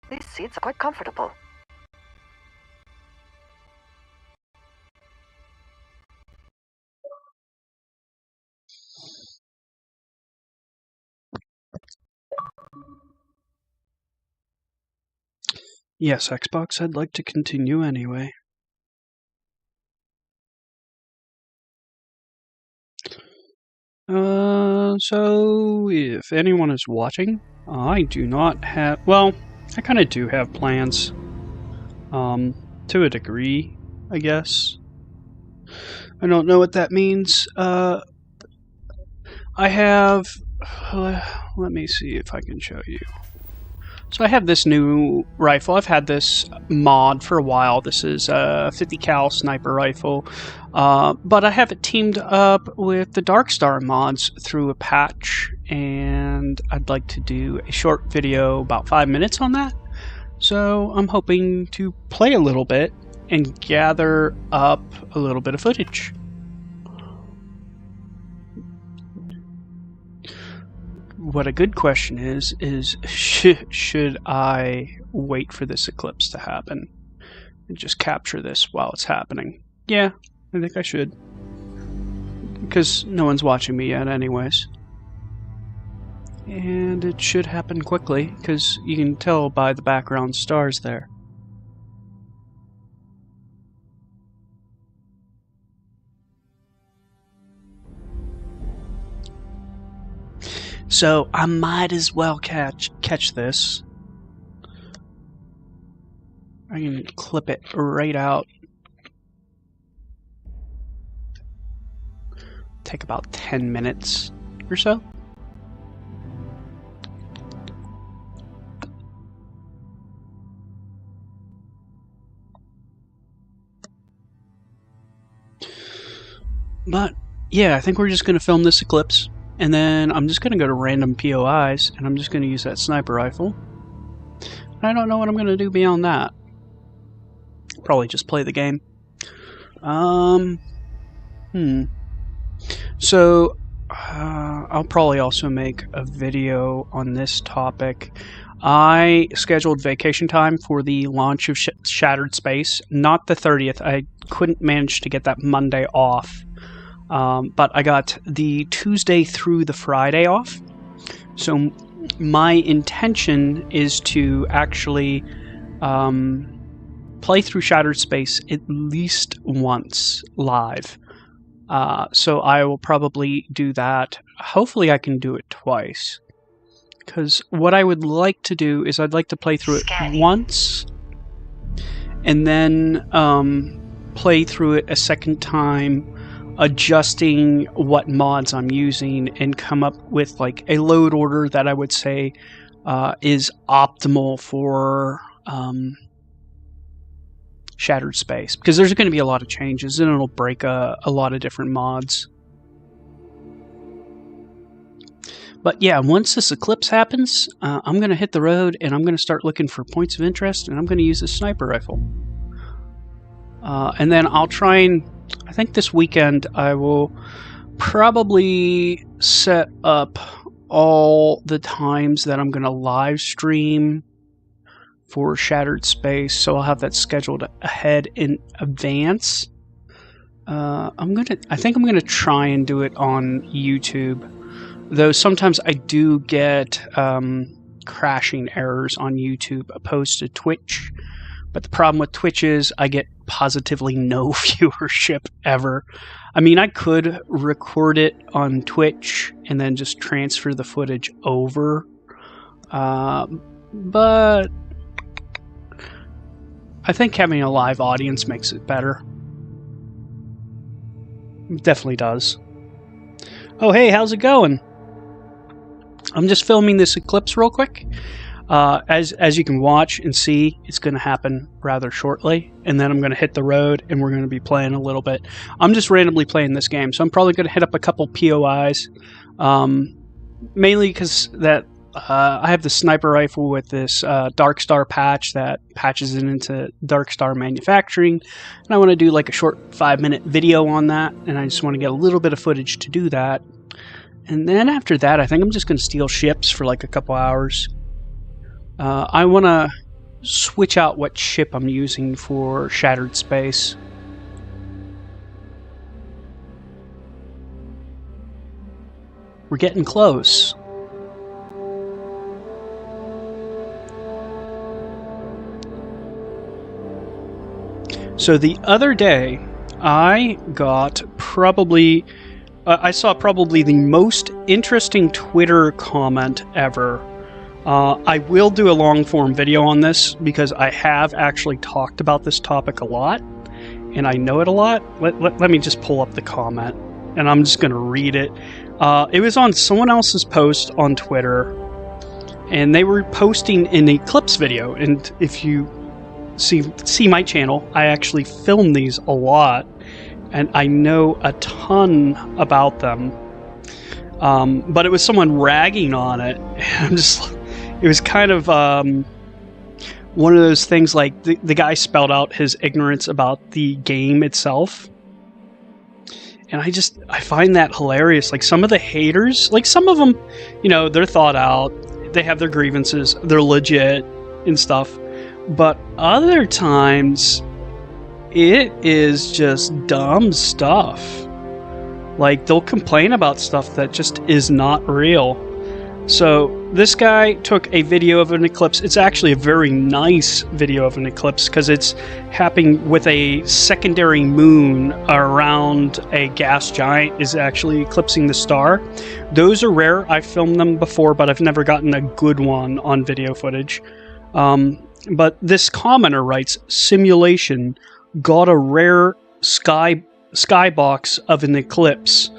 These seats are quite comfortable. Yes, Xbox, I'd like to continue anyway. So if anyone is watching, I do not have, well, I kind of do have plans, to a degree, I guess. I don't know what that means. I have, let me see if I can show you. So I have this new rifle. I've had this mod for a while. This is a 50 cal sniper rifle, but I have it teamed up with the Darkstar mods through a patch, and I'd like to do a short video, about 5 minutes on that. So I'm hoping to play a little bit and gather up a little bit of footage. What a good question is should I wait for this eclipse to happen and just capture this while it's happening? Yeah, I think I should. Because no one's watching me yet anyways. And it should happen quickly, because you can tell by the background stars there. So I might as well catch this. I can clip it right out. Take about 10 minutes or so. But yeah, I think we're just going to film this eclipse. And then I'm just going to go to random POIs, and I'm just going to use that sniper rifle. I don't know what I'm going to do beyond that. Probably just play the game. So, I'll probably also make a video on this topic. I scheduled vacation time for the launch of Shattered Space, not the 30th. I couldn't manage to get that Monday off. But I got the Tuesday through the Friday off. So my intention is to actually play through Shattered Space at least once live. So I will probably do that. Hopefully I can do it twice. Because what I would like to do is I'd like to play through it once and then play through it a second time, adjusting what mods I'm using, and come up with like a load order that I would say is optimal for Shattered Space, because there's going to be a lot of changes and it'll break a lot of different mods. But yeah, once this eclipse happens, I'm going to hit the road and I'm going to start looking for points of interest, and I'm going to use this sniper rifle. And then I'll try and, I think this weekend I will probably set up all the times that I'm going to live stream for Shattered Space, so I'll have that scheduled ahead in advance. I think I'm going to try and do it on YouTube, though sometimes I do get crashing errors on YouTube opposed to Twitch. But the problem with Twitch is I get positively no viewership ever. I mean, I could record it on Twitch and then just transfer the footage over. But I think having a live audience makes it better. It definitely does. Oh, hey, how's it going? I'm just filming this eclipse real quick. As you can watch and see, it's going to happen rather shortly, and then I'm going to hit the road and we're going to be playing a little bit. I'm just randomly playing this game, so I'm probably going to hit up a couple POIs, mainly because that I have the sniper rifle with this Darkstar patch that patches it into Darkstar manufacturing, and I want to do like a short 5-minute video on that, and I just want to get a little bit of footage to do that. And then after that, I think I'm just going to steal ships for like a couple hours. I want to switch out what ship I'm using for Shattered Space. We're getting close. So the other day, I got probably... I saw probably the most interesting Twitter comment ever. I will do a long-form video on this because I have actually talked about this topic a lot, and I know it a lot. Let me just pull up the comment, and I'm just going to read it. It was on someone else's post on Twitter, and they were posting an Eclipse video, and if you see my channel, I actually film these a lot, and I know a ton about them. But it was someone ragging on it. It was kind of one of those things like the guy spelled out his ignorance about the game itself. And I find that hilarious. Like, some of the haters, like, some of them, you know, they're thought out, they have their grievances, they're legit and stuff. But other times, it is just dumb stuff. Like, they'll complain about stuff that just is not real. So this guy took a video of an eclipse. It's actually a very nice video of an eclipse because it's happening with a secondary moon around a gas giant is actually eclipsing the star. Those are rare. I've filmed them before, but I've never gotten a good one on video footage. But this commenter writes, simulation got a rare skybox of an eclipse,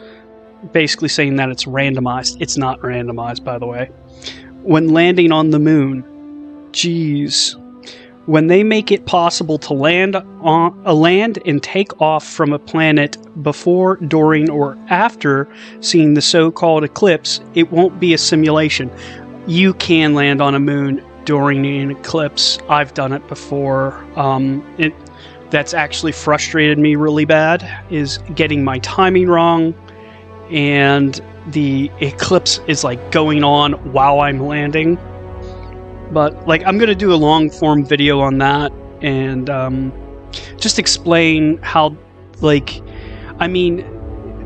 basically saying that it's randomized. It's not randomized, by the way. When landing on the moon, geez, when they make it possible to land and take off from a planet before, during, or after seeing the so-called eclipse, it won't be a simulation. You can land on a moon during an eclipse. I've done it before. That's actually frustrated me really bad, is getting my timing wrong, and the eclipse is like going on while I'm landing. But like, I'm gonna do a long form video on that and just explain how, like, I mean,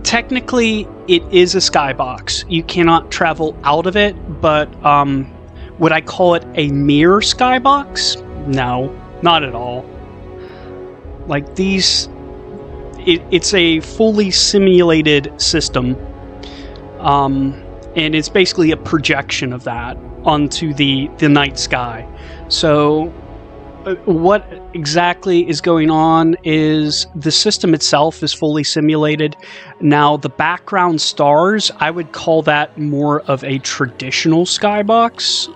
technically it is a skybox. You cannot travel out of it, but would I call it a mirror skybox? No, not at all. Like, these, it's a fully simulated system, and it's basically a projection of that onto the night sky. So what exactly is going on is the system itself is fully simulated. Now, the background stars, I would call that more of a traditional skybox,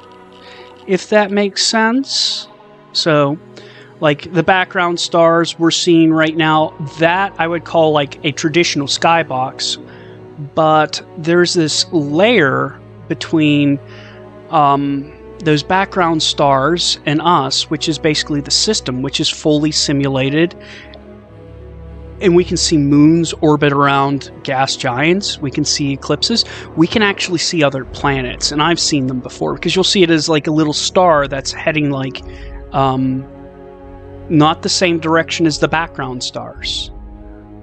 if that makes sense. So, like, the background stars we're seeing right now, that I would call like a traditional skybox. But there's this layer between those background stars and us, which is basically the system, which is fully simulated. And we can see moons orbit around gas giants. We can see eclipses. We can actually see other planets, and I've seen them before, because you'll see it as like a little star that's heading like not the same direction as the background stars.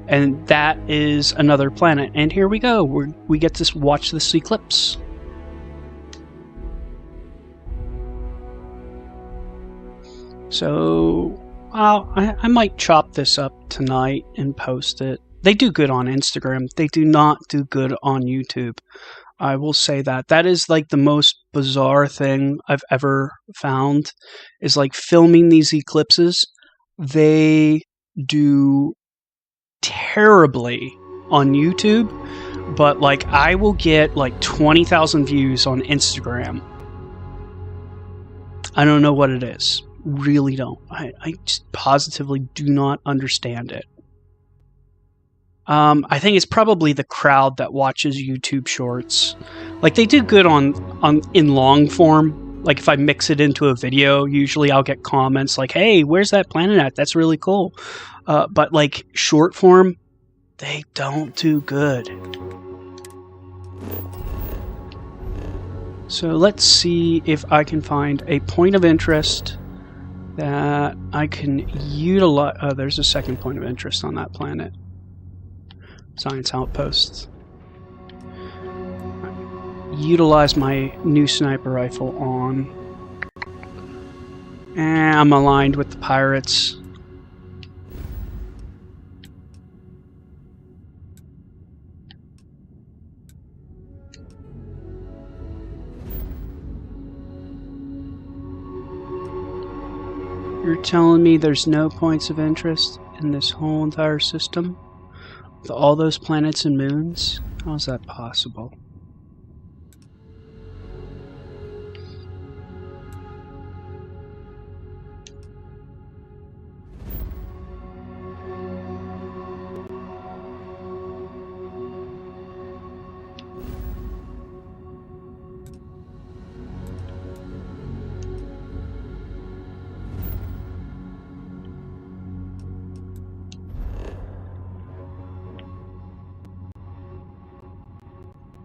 And that is another planet. And here we go. We get to watch this eclipse. So, I might chop this up tonight and post it. They do good on Instagram. They do not do good on YouTube. I will say that. That is like the most bizarre thing I've ever found, is like filming these eclipses. They do terribly on YouTube, but like, I will get like 20,000 views on Instagram. I don't know what it is. Really don't. I just positively do not understand it. I think it's probably the crowd that watches YouTube shorts. Like, they do good in long form. Like, if I mix it into a video, usually I'll get comments like, hey, where's that planet at? That's really cool. But like, short form, they don't do good. So let's see if I can find a point of interest that I can utilize. Oh, there's a second point of interest on that planet. Science outposts. Utilize my new sniper rifle on. And I'm aligned with the pirates. You're telling me there's no points of interest in this whole entire system? With all those planets and moons? How is that possible?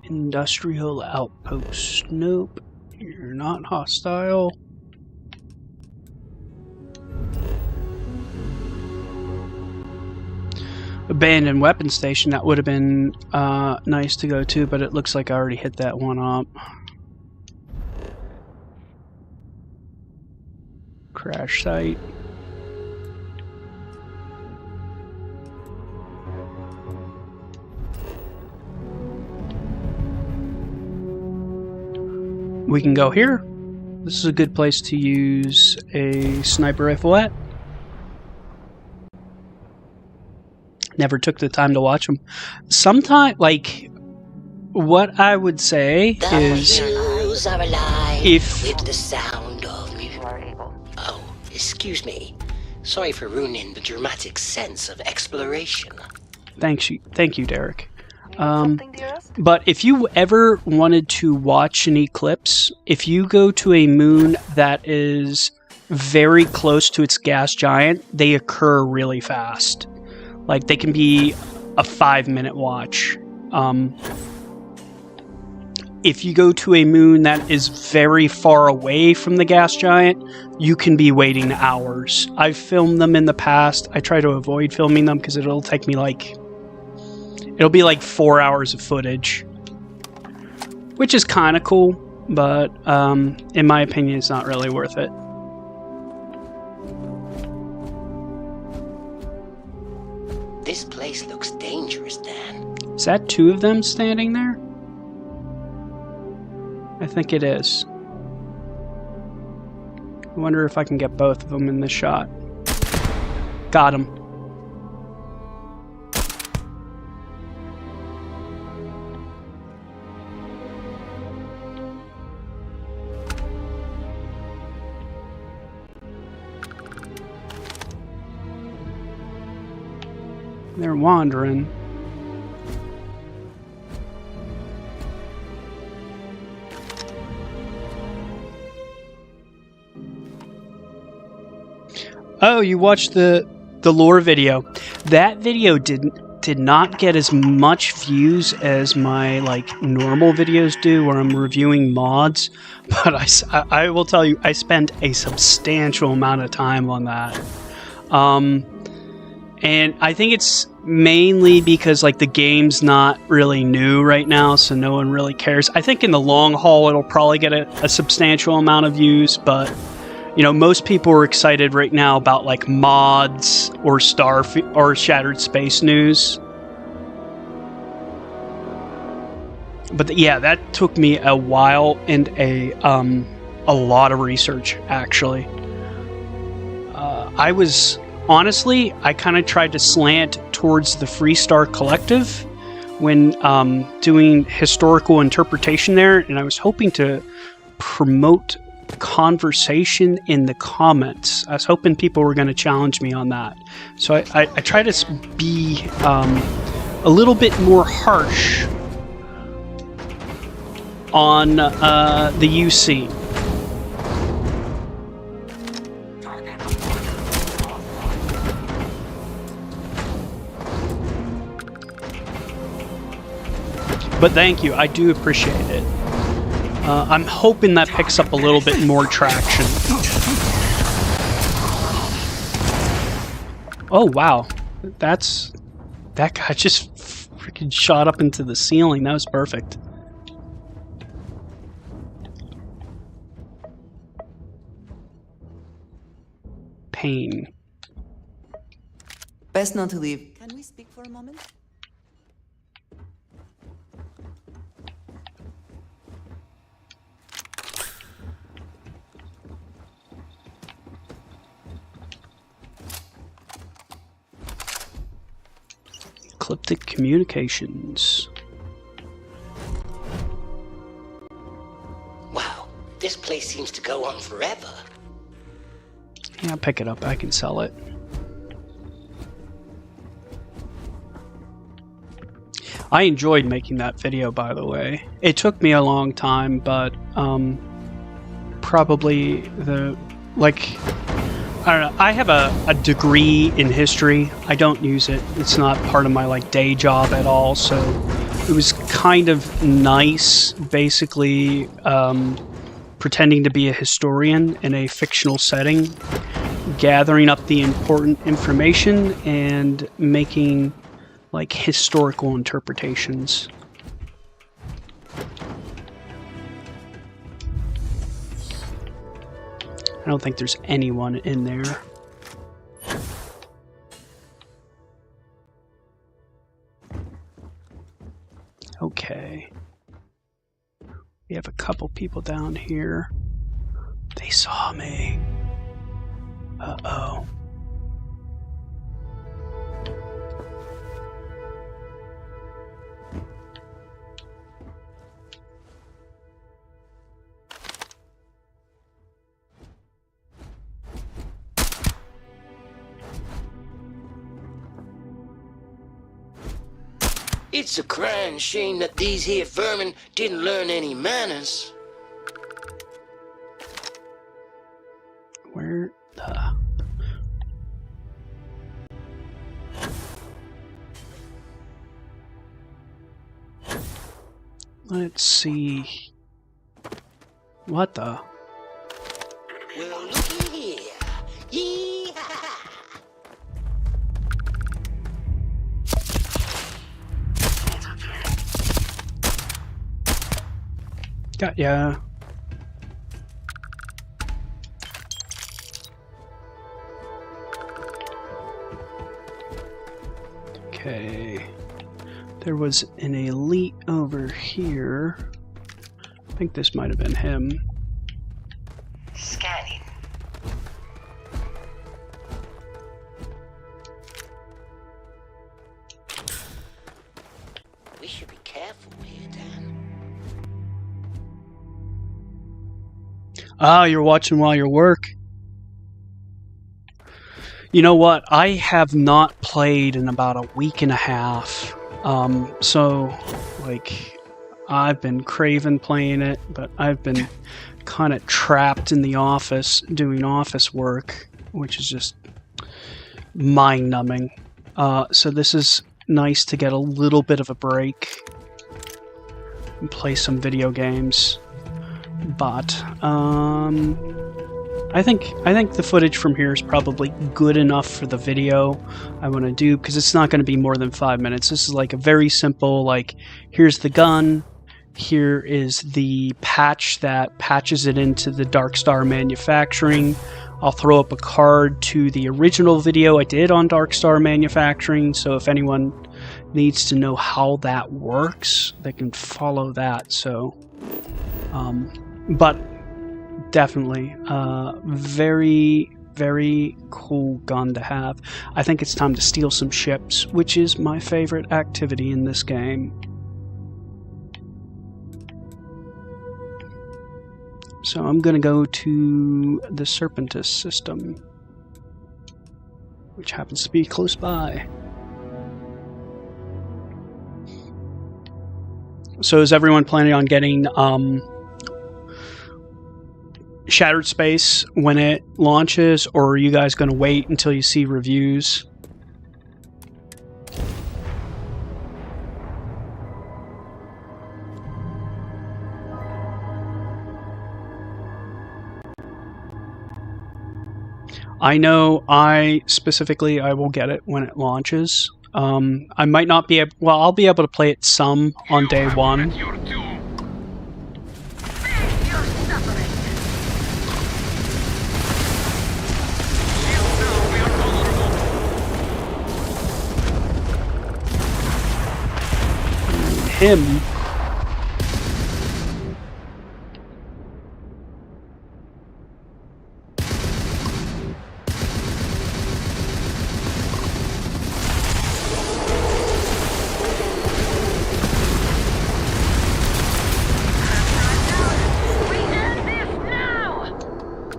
Industrial outpost. Nope. You're not hostile. Abandoned weapon station. That would have been nice to go to, but it looks like I already hit that one up. Crash site. We can go here. This is a good place to use a sniper rifle at. Never took the time to watch them. Sometimes, like, what I would say is, if with the sound of music. Oh, excuse me. Sorry for ruining the dramatic sense of exploration. Thank you, Derek. But if you ever wanted to watch an eclipse, if you go to a moon that is very close to its gas giant, they occur really fast. Like, they can be a 5-minute watch. If you go to a moon that is very far away from the gas giant, you can be waiting hours. I've filmed them in the past. I try to avoid filming them because it'll take me it'll be like 4 hours of footage, which is kind of cool, but in my opinion, it's not really worth it. This place looks dangerous, Dan. Is that 2 of them standing there? I think it is. I wonder if I can get both of them in this shot. Got him. They're wandering. Oh, you watched the lore video. That video did not get as much views as my normal videos do, where I'm reviewing mods. But I will tell you, I spent a substantial amount of time on that. And I think it's mainly because the game's not really new right now, so no one really cares. I think in the long haul it'll probably get a substantial amount of views, but most people are excited right now about mods or Starfield or Shattered Space news. But yeah, that took me a while and a lot of research, actually. Honestly, I kind of tried to slant towards the Freestar Collective when doing historical interpretation there, and I was hoping to promote conversation in the comments. I was hoping people were going to challenge me on that. So I try to be a little bit more harsh on the UC. But thank you, I do appreciate it. I'm hoping that picks up a little bit more traction. Oh, wow. That guy just freaking shot up into the ceiling. That was perfect. Pain. Best not to leave. Can we speak for a moment? Ecliptic communications. Wow, this place seems to go on forever. Yeah, I'll pick it up. I can sell it. I enjoyed making that video, by the way. It took me a long time, but probably I don't know. I have a degree in history. I don't use it. It's not part of my day job at all. So it was kind of nice, basically pretending to be a historian in a fictional setting, gathering up the important information and making historical interpretations. I don't think there's anyone in there. Okay. We have a couple people down here. They saw me. Uh-oh. It's a crying shame that these here vermin didn't learn any manners. Where the... Let's see... What the... Well, looky here. Yee-ha-ha! Got ya. Okay. There was an elite over here. I think this might have been him. Scanning. We should be careful here, Dan. Ah, you're watching while you work. You know what? I have not played in about a week and a half. So, I've been craving playing it, but I've been kind of trapped in the office doing office work, which is just mind-numbing. So this is nice to get a little bit of a break and play some video games. But I think the footage from here is probably good enough for the video I want to do, because it's not going to be more than 5 minutes. This is a very simple, here's the gun, here is the patch that patches it into the Dark Star manufacturing. I'll throw up a card to the original video I did on Dark Star manufacturing, so if anyone needs to know how that works, they can follow that. So, but definitely, very, very cool gun to have. I think it's time to steal some ships, which is my favorite activity in this game. So I'm going to go to the Serpentis system, which happens to be close by. So is everyone planning on getting Shattered Space when it launches, or are you guys going to wait until you see reviews? I know I will get it when it launches. I might not be able... Well, I'll be able to play it some on day one. Him...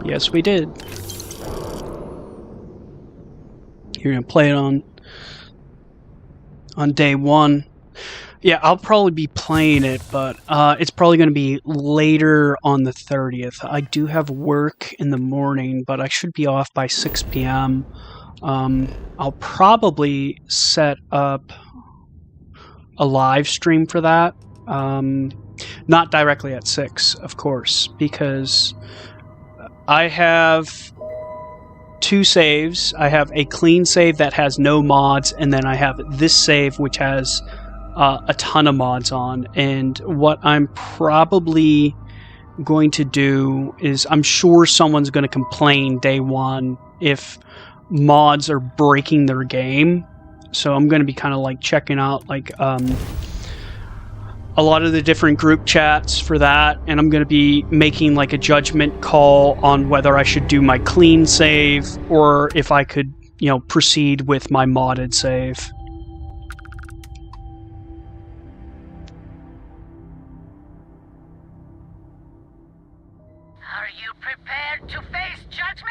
Yes, we did. You're gonna play it on day one. Yeah, I'll probably be playing it, but it's probably going to be later on the 30th. I do have work in the morning, but I should be off by 6 p.m. I'll probably set up a live stream for that. Not directly at 6, of course, because I have 2 saves. I have a clean save that has no mods, and then I have this save which has a ton of mods on. And what I'm probably going to do is, I'm sure someone's going to complain day one if mods are breaking their game. So I'm going to be kind of like checking out like a lot of the different group chats for that, and I'm going to be making like a judgment call on whether I should do my clean save or if I could, you know, proceed with my modded save. Are you prepared to face judgment?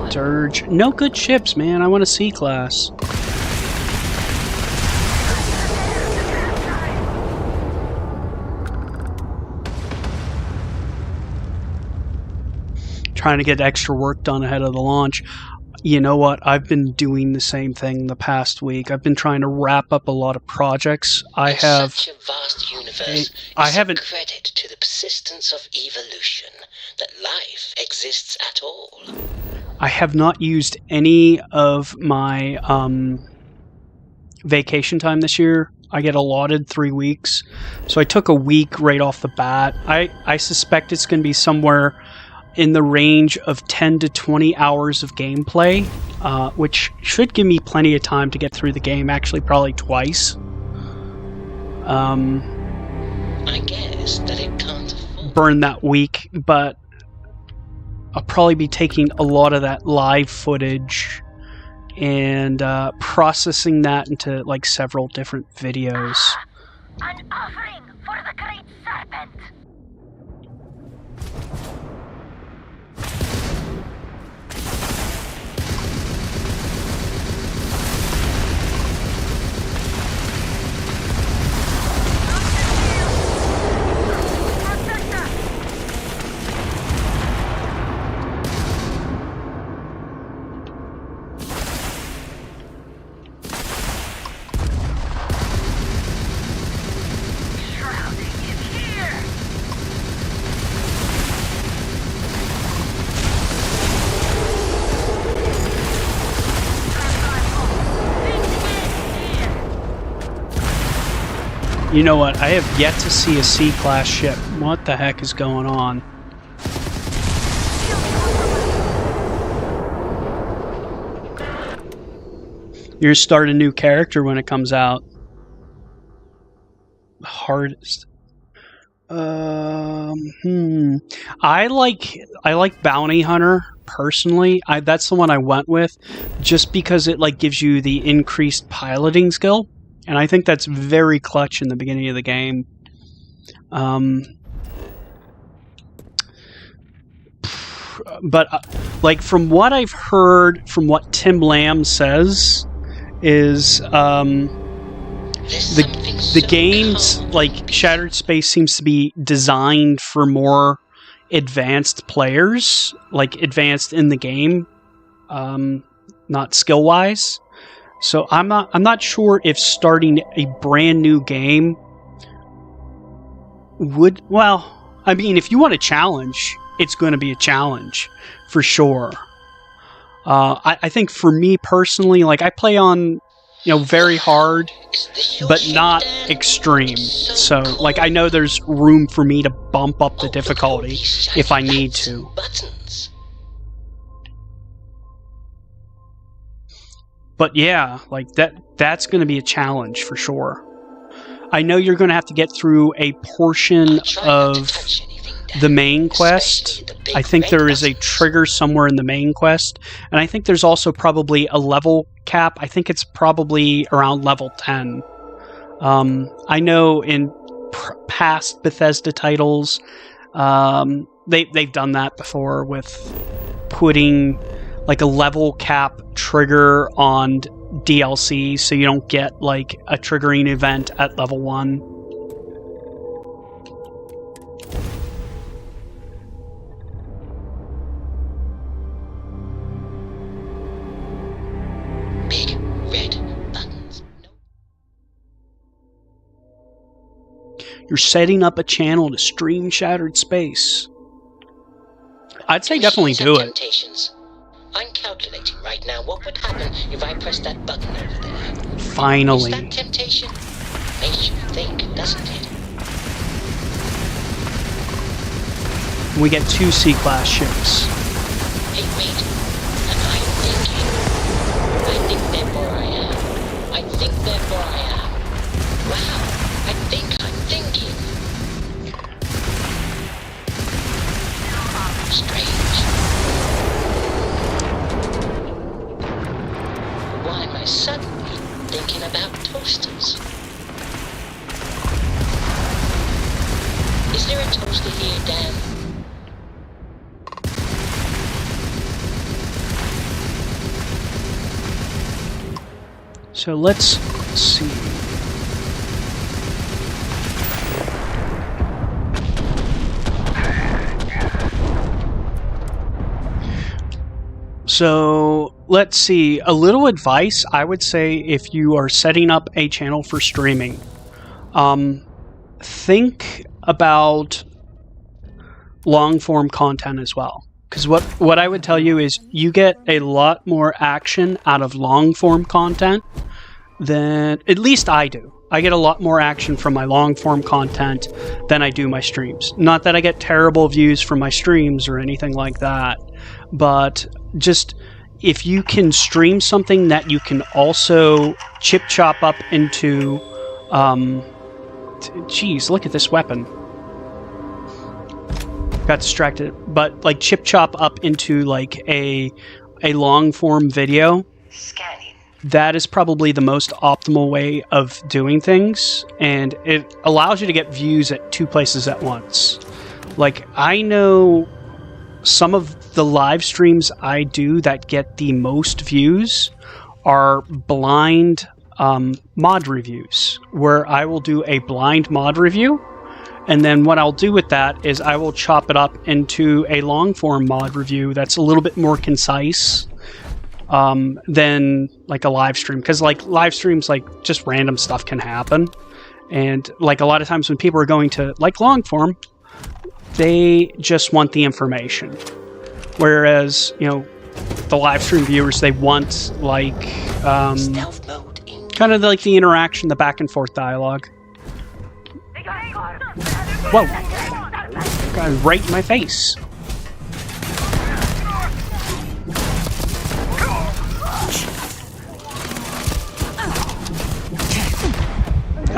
Surge. No good ships, man. I want a C-class. Trying to get extra work done ahead of the launch. You know what? I've been doing the same thing the past week. I've been trying to wrap up a lot of projects. I have such a vast universe. I haven't. Credit to the persistence of evolution that life exists at all. I have not used any of my vacation time this year. I get allotted 3 weeks, so I took a week right off the bat. I suspect it's going to be somewhere in the range of 10 to 20 hours of gameplay, which should give me plenty of time to get through the game, actually probably twice. I guess that it can't afford. Burn that week, but I'll probably be taking a lot of that live footage and processing that into like several different videos. An offering for the great serpent. You know what? I have yet to see a C-class ship. What the heck is going on? You start a new character when it comes out. Hardest. I like Bounty Hunter personally. That's the one I went with, just because it like gives you the increased piloting skill. And I think that's very clutch in the beginning of the game. but like from what I've heard, from what Tim Lamb says, is the game's like Shattered Space seems to be designed for more advanced players, like advanced in the game, not skill wise. So I'm not sure if starting a brand new game would. Well, I mean, if you want a challenge, it's going to be a challenge for sure. I think for me personally, like I play on, very hard, but not extreme. So, like, I know there's room for me to bump up the difficulty if I need to. But yeah, like that's going to be a challenge for sure. I know you're going to have to get through a portion of the main quest. I think there is a trigger somewhere in the main quest, and I think there's also probably a level cap. I think it's probably around level 10. I know in past Bethesda titles, they've done that before with putting like a level cap trigger on DLC, so you don't get like a triggering event at level 1. Big red buttons. You're setting up a channel to stream Shattered Space. I'd say definitely do it. I'm calculating right now what would happen if I press that button over there. Finally. Is that temptation? Makes you think, doesn't it? We get 2 C-class ships. Hey, wait. Am I thinking? I think therefore I am. I think therefore I am. Wow. I think I'm thinking. Strange. Why am I suddenly thinking about toasters? Is there a toaster here, Dan? So let's see. So let's see. A little advice I would say if you are setting up a channel for streaming, think about long form content as well. Because what I would tell you is you get a lot more action out of long form content than, at least I do. I get a lot more action from my long form content than I do my streams. Not that I get terrible views from my streams or anything like that, but just if you can stream something that you can also chip chop up into, geez, look at this weapon. Got distracted, but like chip chop up into like a long form video. Scanning. That is probably the most optimal way of doing things, and it allows you to get views at 2 places at once. Like, I know some of the live streams I do that get the most views are blind mod reviews, where I will do a blind mod review, and then what I'll do with that is I will chop it up into a long form mod review that's a little bit more concise than like a live stream, because like live streams, like just random stuff can happen, and like a lot of times when people are going to like long form, they just want the information, whereas the live stream viewers, they want like Stealth mode in kind of like the interaction, the back and forth dialogue. Whoa, guy right in my face.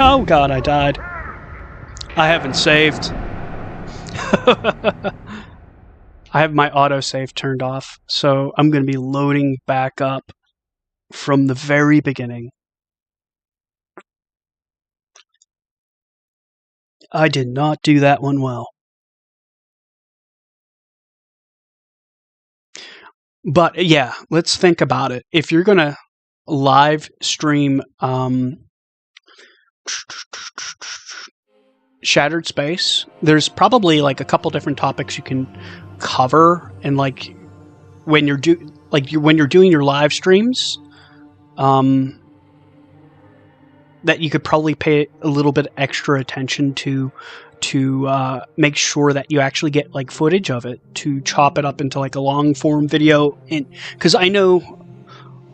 Oh god, I died. I haven't saved. I have my autosave turned off, so I'm going to be loading back up from the very beginning. I did not do that one well. But yeah, let's think about it. If you're going to live stream Shattered Space, there's probably like a couple different topics you can cover, and like when you're doing your live streams, that you could probably pay a little bit extra attention to make sure that you actually get like footage of it, to chop it up into like a long form video. And because I know,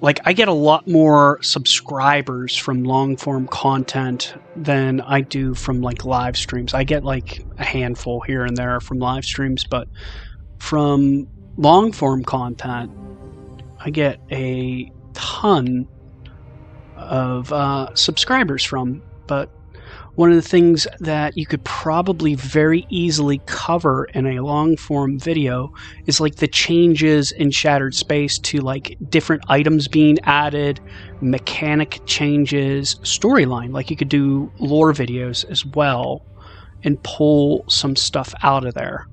like, I get a lot more subscribers from long form content than I do from like live streams. I get like a handful here and there from live streams, but from long form content, I get a ton of subscribers from. But one of the things that you could probably very easily cover in a long form video is like the changes in Shattered Space to like different items being added, mechanic changes, storyline. Like you could do lore videos as well and pull some stuff out of there.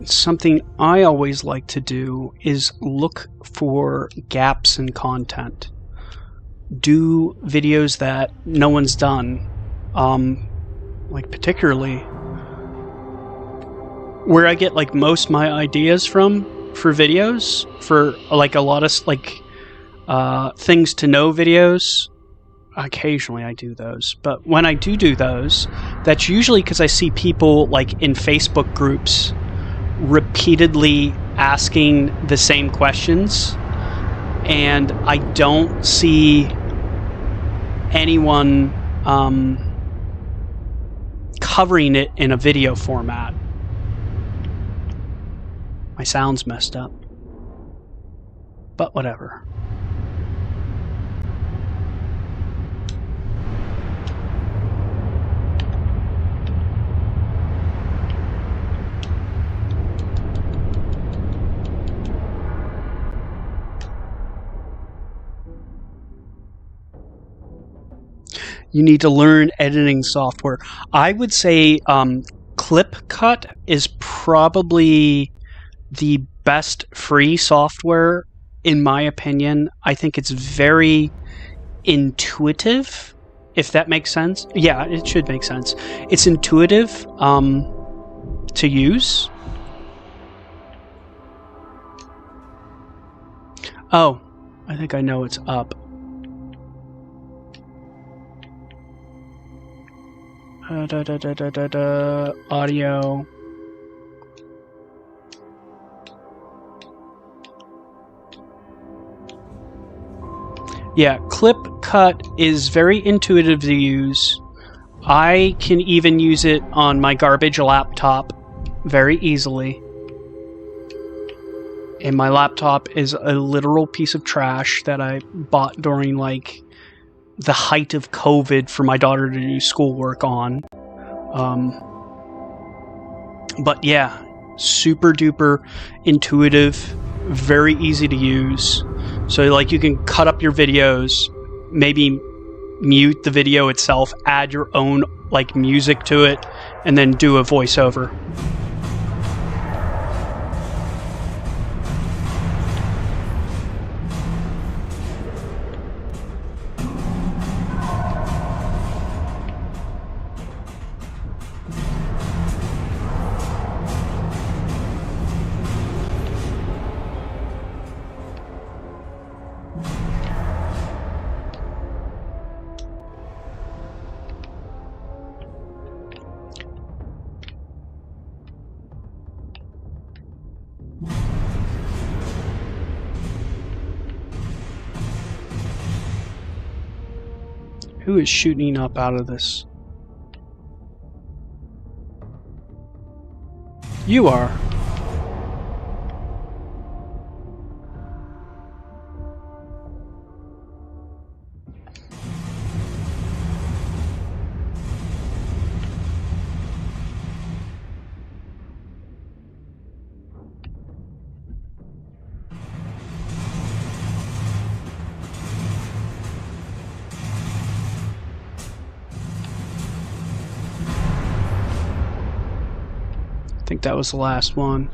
Something I always like to do is look for gaps in content. Do videos that no one's done. Like particularly where I get like most of my ideas from for videos, for like a lot of like things to know videos. Occasionally I do those, but when I do those, that's usually because I see people like in Facebook groups repeatedly asking the same questions, and I don't see anyone covering it in a video format. My sound's messed up, but whatever. You need to learn editing software. I would say ClipCut is probably the best free software, in my opinion. I think it's very intuitive, if that makes sense. Yeah, it should make sense. It's intuitive to use. Oh, I think I know it's up. Audio. Yeah, ClipCut is very intuitive to use. I can even use it on my garbage laptop very easily. And my laptop is a literal piece of trash that I bought during like the height of COVID for my daughter to do schoolwork on. But yeah, super duper intuitive, very easy to use. So like you can cut up your videos, maybe mute the video itself, add your own like music to it, and then do a voiceover. Who is shooting up out of this? You are. think that was the last one.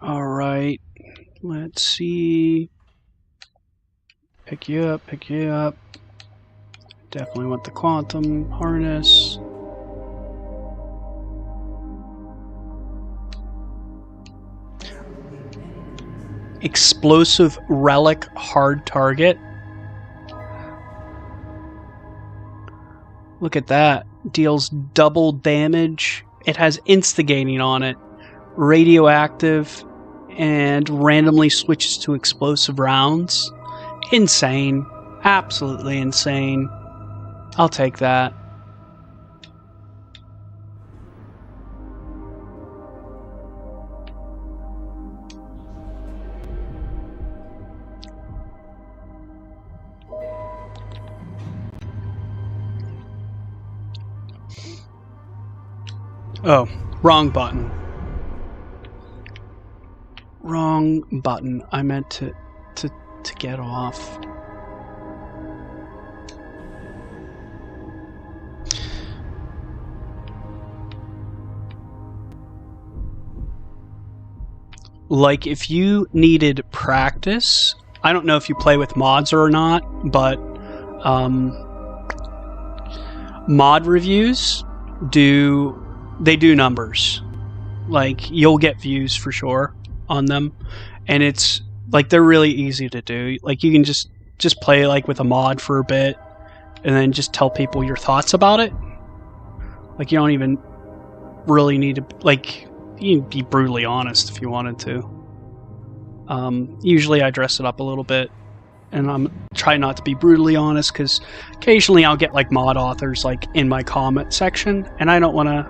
All right, let's see. Pick you up, pick you up. Definitely want the quantum harness. Explosive relic hard target. Look at that. Deals double damage. It has instigating on it. Radioactive. And randomly switches to explosive rounds. Insane. Absolutely insane. I'll take that. Oh, wrong button. Wrong button. I meant to get off. Like, if you needed practice, I don't know if you play with mods or not, but mod reviews do numbers. Like, you'll get views for sure on them, and it's like they're really easy to do. Like, you can just play like with a mod for a bit and then just tell people your thoughts about it. Like, you don't even really need to, like, you can be brutally honest if you wanted to. Usually I dress it up a little bit, and I'm try not to be brutally honest, because occasionally I'll get like mod authors like in my comment section, and I don't want to,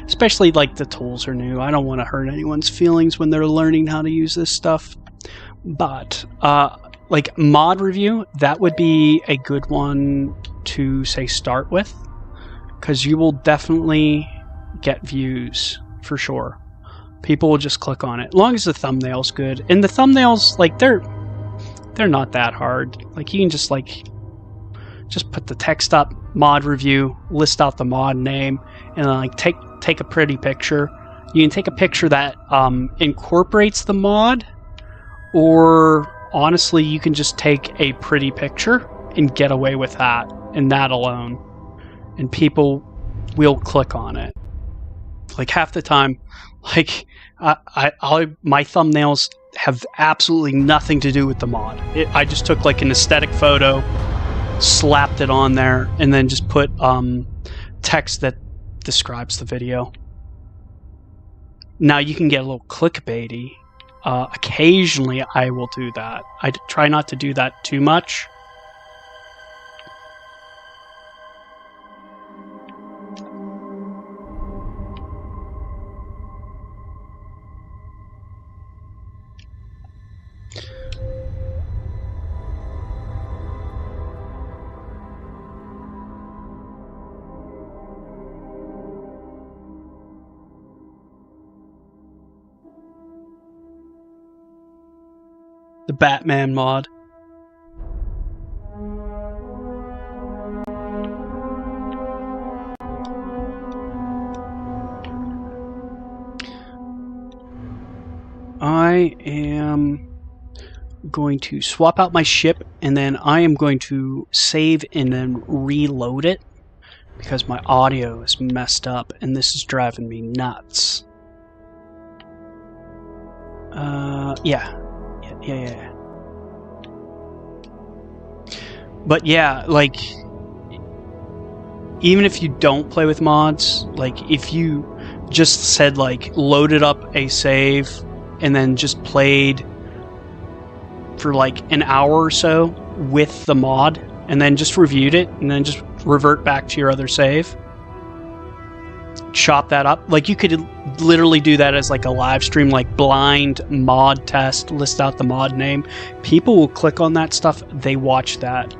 especially like the tools are new, I don't want to hurt anyone's feelings when they're learning how to use this stuff. But like mod review, that would be a good one to say start with, because you will definitely get views for sure. People will just click on it, as long as the thumbnail's good. And the thumbnails, like, they're not that hard. Like, you can just put the text up, mod review, list out the mod name, and then like take a pretty picture. You can take a picture that incorporates the mod, or honestly, you can just take a pretty picture and get away with that, and that alone. And people will click on it. Like, half the time, like, my thumbnails have absolutely nothing to do with the mod. I just took like an aesthetic photo, slapped it on there, and then just put text that describes the video. Now you can get a little clickbaity. Occasionally I will do that. I try not to do that too much. The Batman mod. I am going to swap out my ship, and then I am going to save and then reload it, because my audio is messed up and this is driving me nuts. Yeah. But yeah, like, even if you don't play with mods, like, if you just said, like, loaded up a save and then just played for like an hour or so with the mod, and then just reviewed it, and then just revert back to your other save, chop that up. Like, you could literally do that as like a live stream, like blind mod test, list out the mod name. People will click on that stuff, they watch that.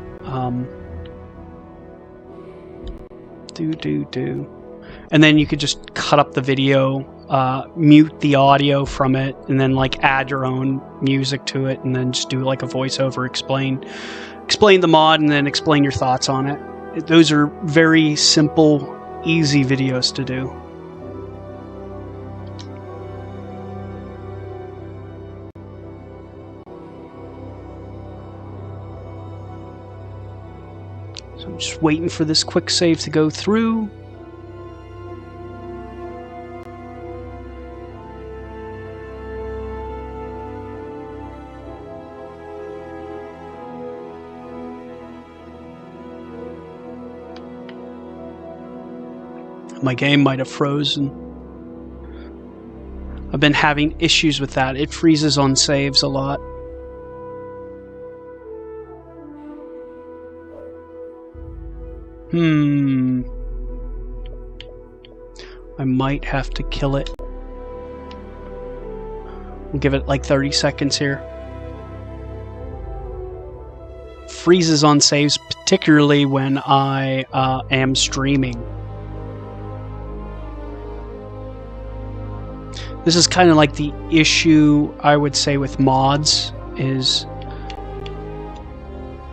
And then you could just cut up the video mute the audio from it and then like add your own music to it and then just do like a voiceover, explain the mod and then explain your thoughts on it. Those are very simple, easy videos to do. So I'm just waiting for this quick save to go through. My game might have frozen. I've been having issues with that. It freezes on saves a lot. I might have to kill it. We'll give it like 30 seconds here. Freezes on saves, particularly when I am streaming. This is kind of like the issue, I would say, with mods, is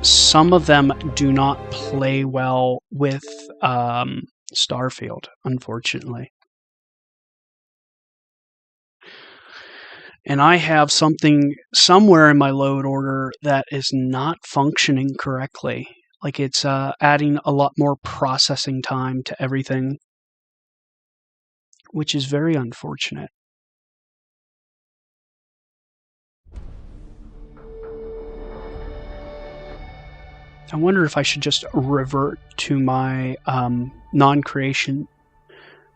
some of them do not play well with Starfield, unfortunately. And I have something somewhere in my load order that is not functioning correctly. Like it's adding a lot more processing time to everything, which is very unfortunate. I wonder if I should just revert to my non-creation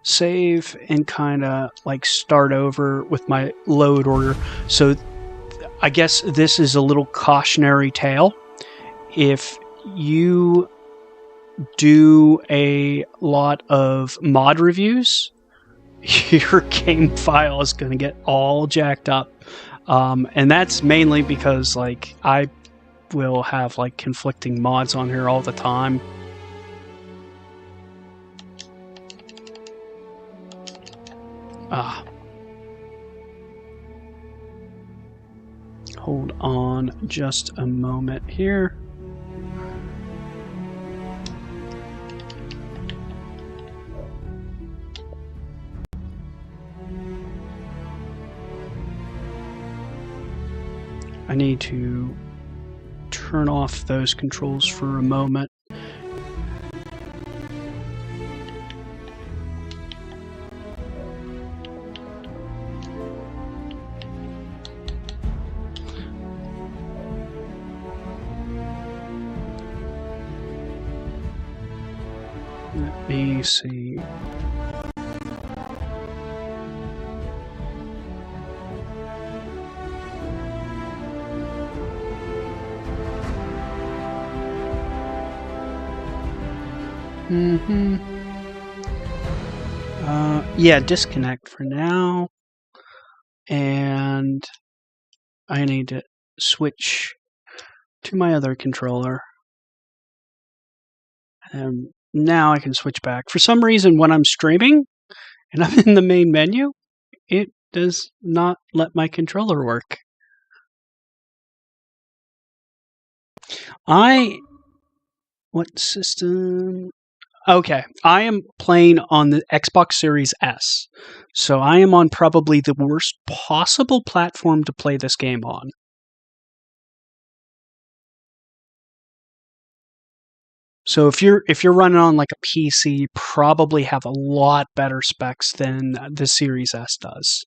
save and kind of like start over with my load order. So I guess this is a little cautionary tale. If you do a lot of mod reviews, your game file is going to get all jacked up. And that's mainly because like I will have like conflicting mods on here all the time. Hold on just a moment here. I need to turn off those controls for a moment. Let me see. Yeah, disconnect for now. And I need to switch to my other controller. And now I can switch back. For some reason, when I'm streaming and I'm in the main menu, it does not let my controller work. What system? Okay, I am playing on the Xbox Series S, so I am on probably the worst possible platform to play this game on. So if you're running on like a PC, you probably have a lot better specs than the Series S does.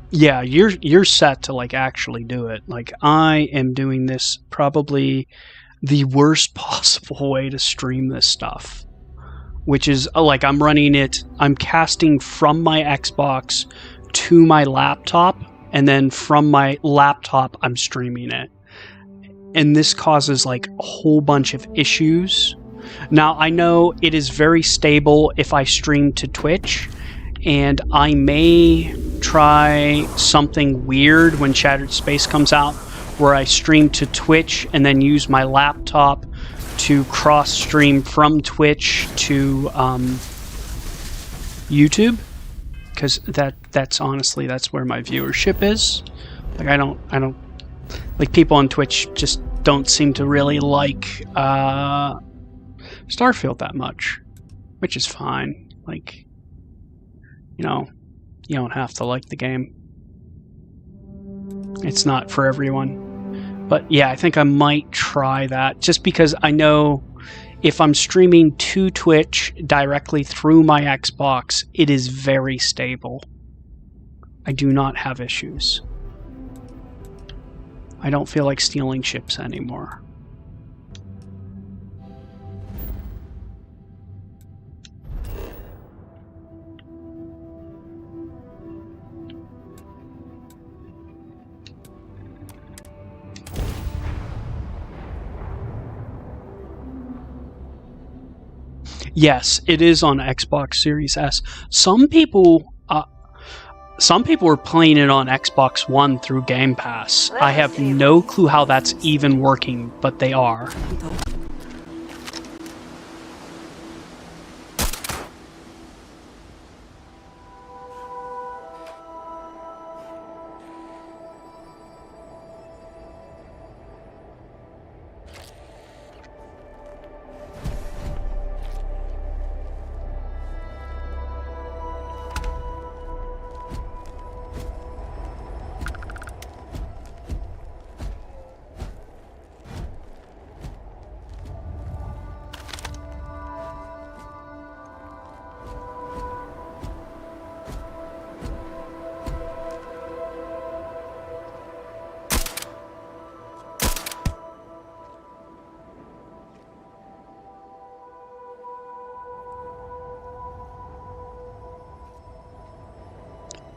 Yeah, you're set to like actually do it. Like I am doing this probably the worst possible way to stream this stuff, which is like I'm casting from my Xbox to my laptop, and then from my laptop I'm streaming it. And this causes like a whole bunch of issues. Now I know it is very stable if I stream to Twitch, and I may try something weird when Shattered Space comes out, where I stream to Twitch and then use my laptop to cross stream from Twitch to YouTube, because that's honestly that's where my viewership is. Like I don't like, people on Twitch just don't seem to really like Starfield that much, which is fine. Like, you know, you don't have to like the game. It's not for everyone. But yeah, I think I might try that, just because I know if I'm streaming to Twitch directly through my Xbox, it is very stable. I do not have issues. I don't feel like stealing chips anymore. Yes, it is on Xbox Series S. Some people are playing it on Xbox One through Game Pass. I have no clue how that's even working, but they are.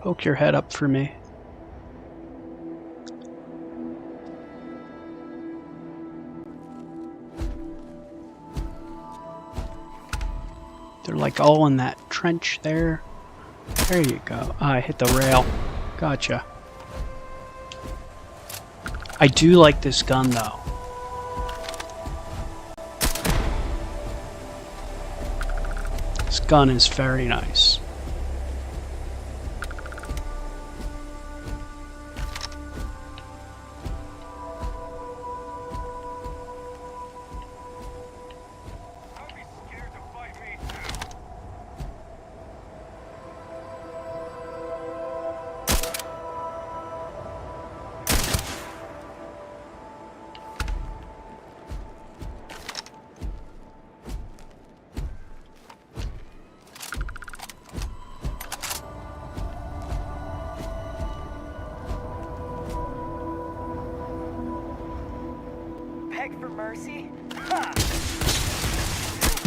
Poke your head up for me. They're like all in that trench there. There you go. Ah, I hit the rail. Gotcha. I do like this gun though. This gun is very nice.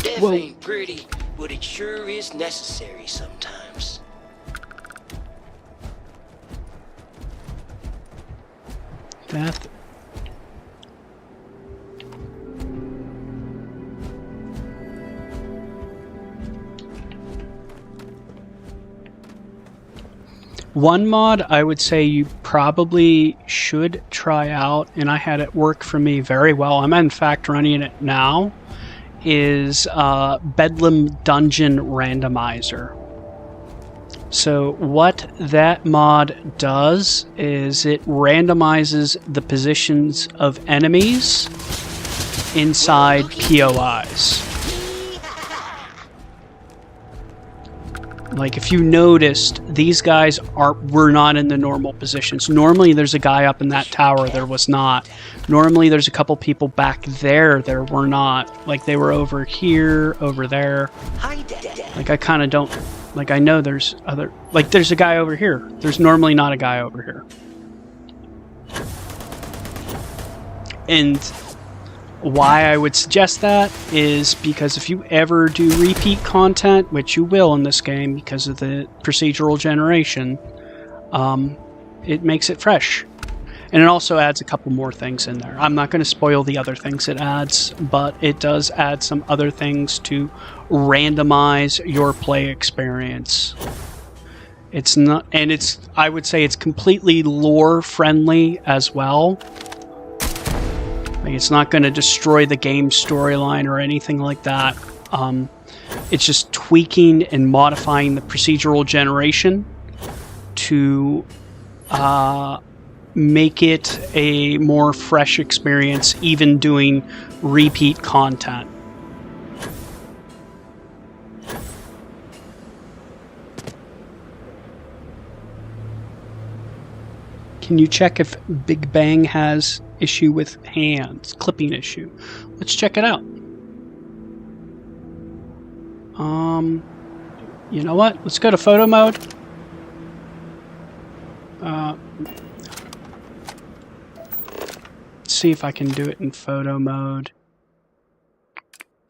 Death Whoa. ain't pretty, but it sure is necessary sometimes. Death. One mod I would say you probably should try out, and I had it work for me very well. I'm in fact running it now, is Bedlam Dungeon Randomizer. So what that mod does is it randomizes the positions of enemies inside POIs. Like if you noticed, these guys were not in the normal positions. Normally there's a guy up in that tower, there was not. Normally there's a couple people back there were not. Like they were over here, over there. Like I kind of don't, like I know there's other, like there's a guy over here. There's normally not a guy over here. And why I would suggest that is because if you ever do repeat content, which you will in this game because of the procedural generation, it makes it fresh. And it also adds a couple more things in there. I'm not going to spoil the other things it adds, but it does add some other things to randomize your play experience. It's not, and it's, I would say it's completely lore friendly as well. Like, it's not going to destroy the game storyline or anything like that. It's just tweaking and modifying the procedural generation to make it a more fresh experience, even doing repeat content. Can you check if Big Bang has issue with hands? Clipping issue. Let's check it out. You know what? Let's go to photo mode. Let's see if I can do it in photo mode.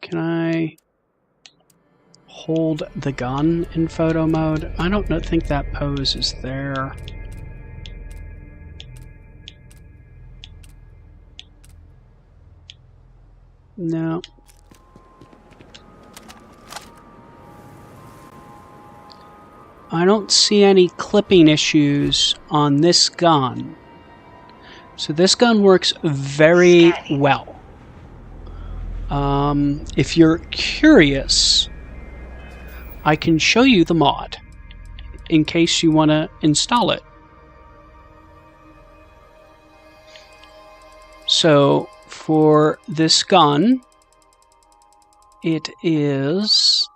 Can I hold the gun in photo mode? I don't think that pose is there. No. I don't see any clipping issues on this gun. So this gun works very well. If you're curious, I can show you the mod in case you want to install it. So for this gun, it is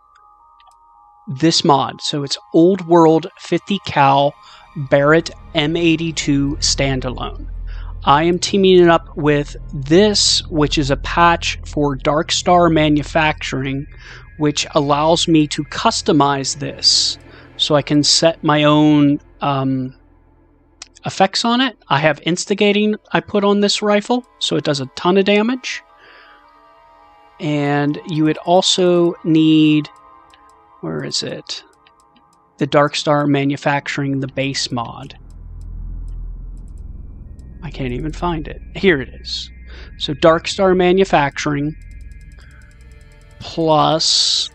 this mod. So it's Old World 50 cal Barrett M82 standalone. I am teaming it up with this, which is a patch for Dark Star Manufacturing, which allows me to customize this so I can set my own effects on it. I have instigating I put on this rifle, so it does a ton of damage. And you would also need, where is it? The Dark Star Manufacturing, the base mod. I can't even find it. Here it is. So Dark Star Manufacturing plus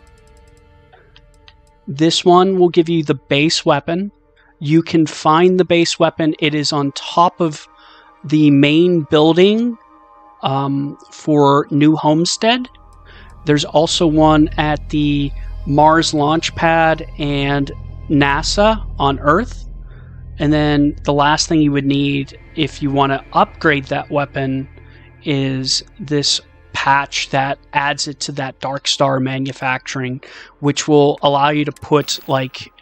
this one will give you the base weapon. You can find the base weapon. It is on top of the main building for New Homestead. There's also one at the Mars launch pad and NASA on Earth. And then the last thing you would need if you want to upgrade that weapon is this patch that adds it to that Dark Star Manufacturing, which will allow you to put like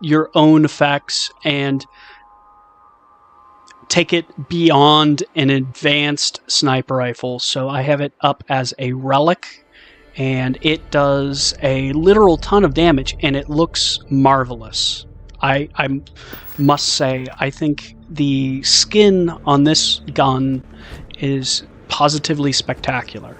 your own effects and take it beyond an advanced sniper rifle. So I have it up as a relic, and it does a literal ton of damage, and it looks marvelous. I must say, I think the skin on this gun is positively spectacular.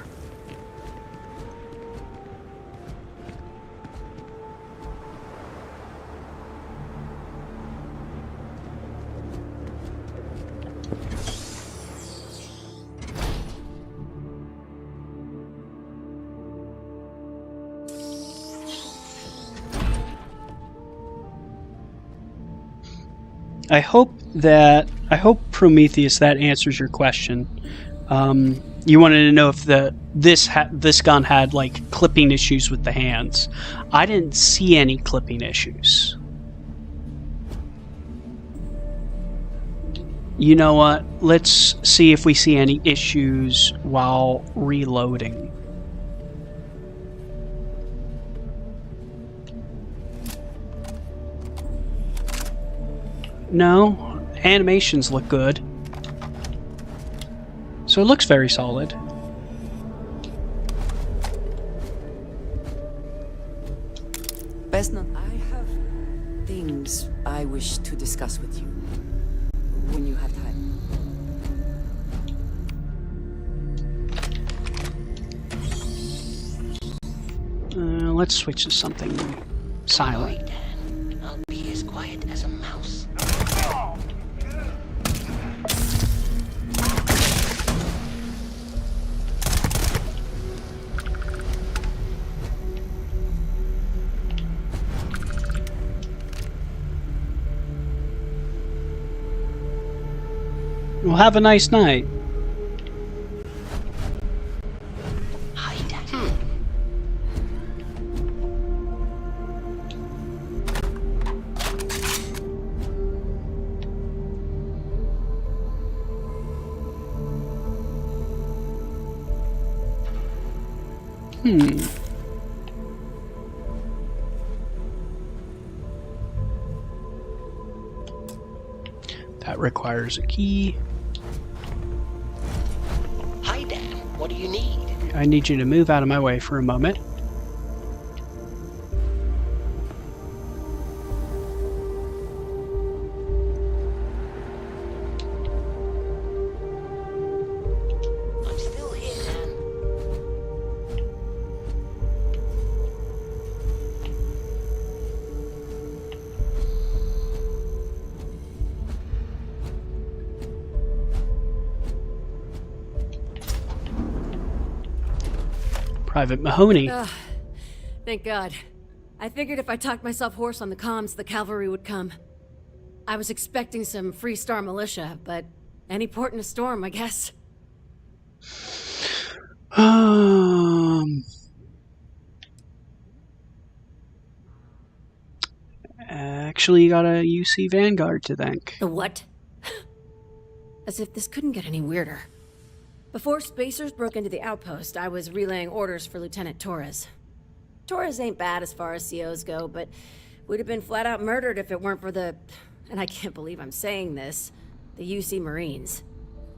I hope Prometheus, that answers your question. You wanted to know if this gun had like clipping issues with the hands. I didn't see any clipping issues. You know what? Let's see if we see any issues while reloading. No, animations look good. So it looks very solid. Best not. I have things I wish to discuss with you when you have time. Let's switch to something silent. Right, Dan. I'll be as quiet as a mouse. Well, have a nice night. That requires a key. Hi, Dad. What do you need? I need you to move out of my way for a moment. I'm still here, Dan. Private Mahoney. Thank God. I figured if I talked myself hoarse on the comms, the cavalry would come. I was expecting some Free Star militia, but any port in a storm, I guess. Actually, you got a UC Vanguard to thank. The what? As if this couldn't get any weirder. Before Spacers broke into the outpost, I was relaying orders for Lieutenant Torres. Torres ain't bad as far as COs go, but would have been flat out murdered if it weren't for the... and I can't believe I'm saying this... the UC Marines.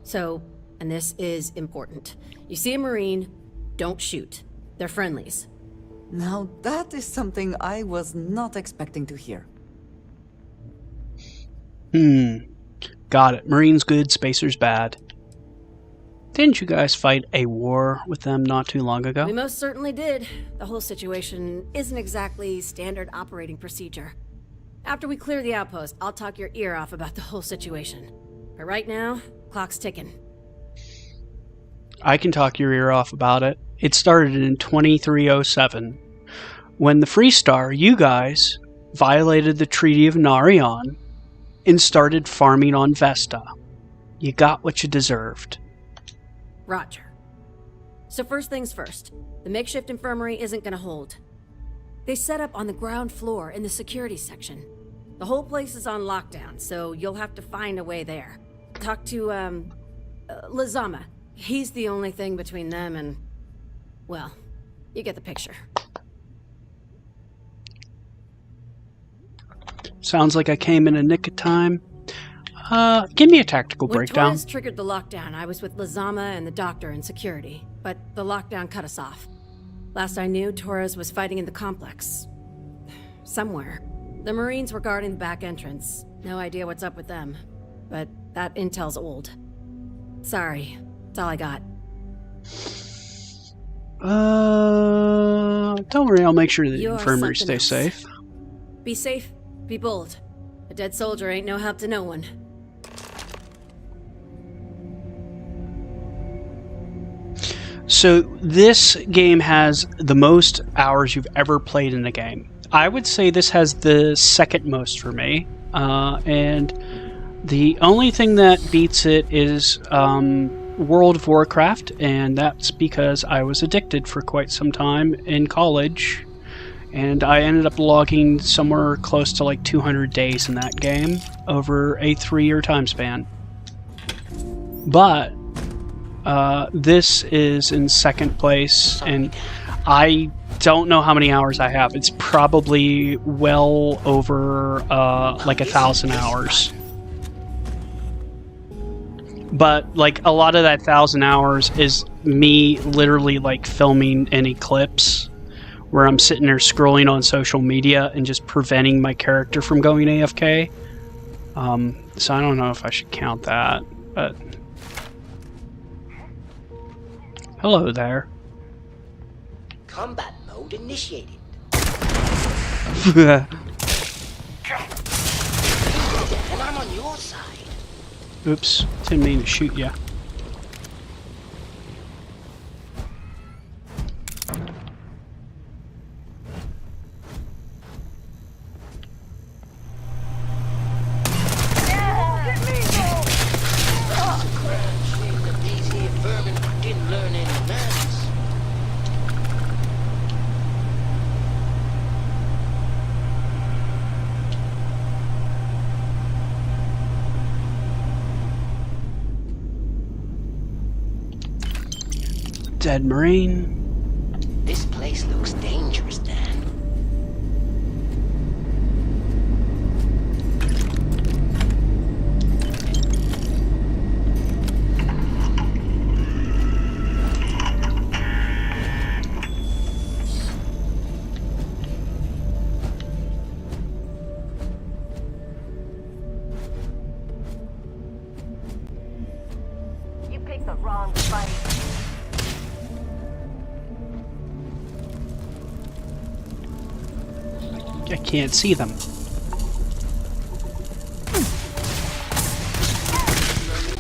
So, and this is important. You see a Marine, don't shoot. They're friendlies. Now that is something I was not expecting to hear. Got it. Marines good, Spacers bad. Didn't you guys fight a war with them not too long ago? We most certainly did. The whole situation isn't exactly standard operating procedure. After we clear the outpost, I'll talk your ear off about the whole situation. But right now, clock's ticking. I can talk your ear off about it. It started in 2307, when the Free Star, you guys, violated the Treaty of Narion and started farming on Vesta. You got what you deserved. Roger. So first things first, the makeshift infirmary isn't gonna hold. They set up on the ground floor in the security section. The whole place is on lockdown, so you'll have to find a way there. Talk to, Lazama. He's the only thing between them and... well, you get the picture. Sounds like I came in a nick of time. Give me a tactical When breakdown. Torres triggered the lockdown, I was with Lazama and the doctor in security, but the lockdown cut us off. Last I knew, Torres was fighting in the complex. Somewhere. The Marines were guarding the back entrance. No idea what's up with them. But that intel's old. Sorry. That's all I got. Don't worry, I'll make sure the You're infirmary something stays else. safe. Be safe. Be bold. A dead soldier ain't no help to no one. So this game has the most hours you've ever played in the game. I would say this has the second most for me. And the only thing that beats it is World of Warcraft, and that's because I was addicted for quite some time in college. And I ended up logging somewhere close to like 200 days in that game over a 3-year time span. But this is in second place, and I don't know how many hours I have. It's probably well over like 1,000 hours. But like a lot of that 1,000 hours is me literally like filming any clips where I'm sitting there scrolling on social media and just preventing my character from going AFK. So I don't know if I should count that, but... Hello there. Combat mode initiated. Oops, And I'm on your side. didn't mean to shoot ya. Shame that these here vermin didn't learn any manners. Dead Marine. This place looks dangerous, Dan. You picked the wrong fight. I can't see them. Nothing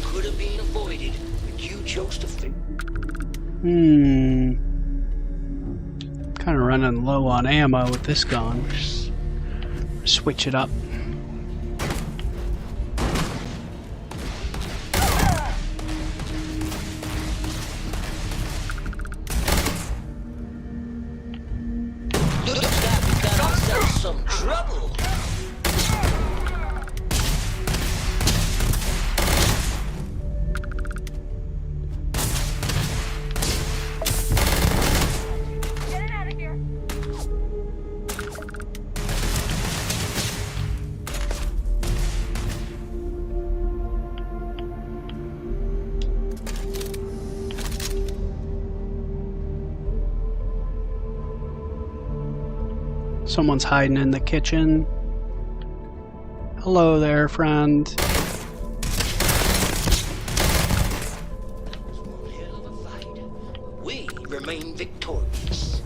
could have been avoided, but you chose to fit. Kind of running low on ammo with this gun. Switch it up. Looks like we got ourselves some trouble. Get it out of here. Someone's hiding in the kitchen. Hello there, friend. One hell of a fight. We remain victorious.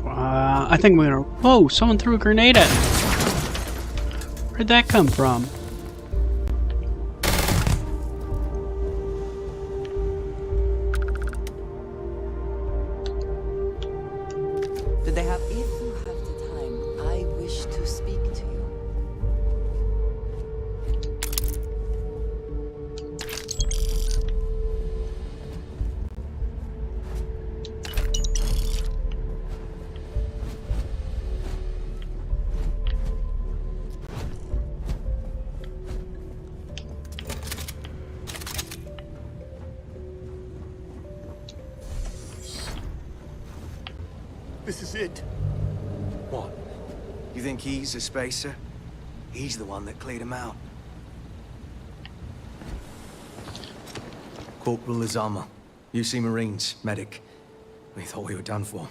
I think we're gonna... Whoa, someone threw a grenade at me. Where'd that come from? Did they have... If you have the time, I wish to speak to you. This is it. What? You think he's a spacer? He's the one that cleared him out. Corporal Azama, UC Marines, medic. We thought we were done for.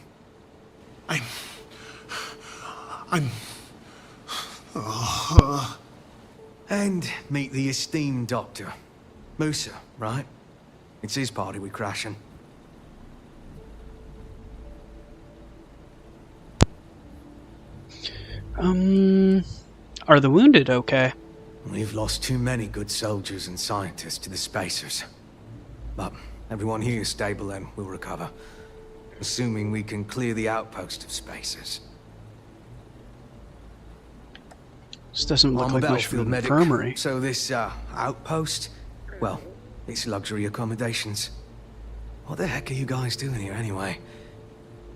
And meet the esteemed doctor. Musa, right? It's his party we're crashing. Are the wounded okay? We've lost too many good soldiers and scientists to the spacers. But everyone here is stable and will recover. Assuming we can clear the outpost of spacers. This doesn't look I'm a like much of battlefield an medic, infirmary. so this, outpost? Well, it's luxury accommodations. What the heck are you guys doing here anyway?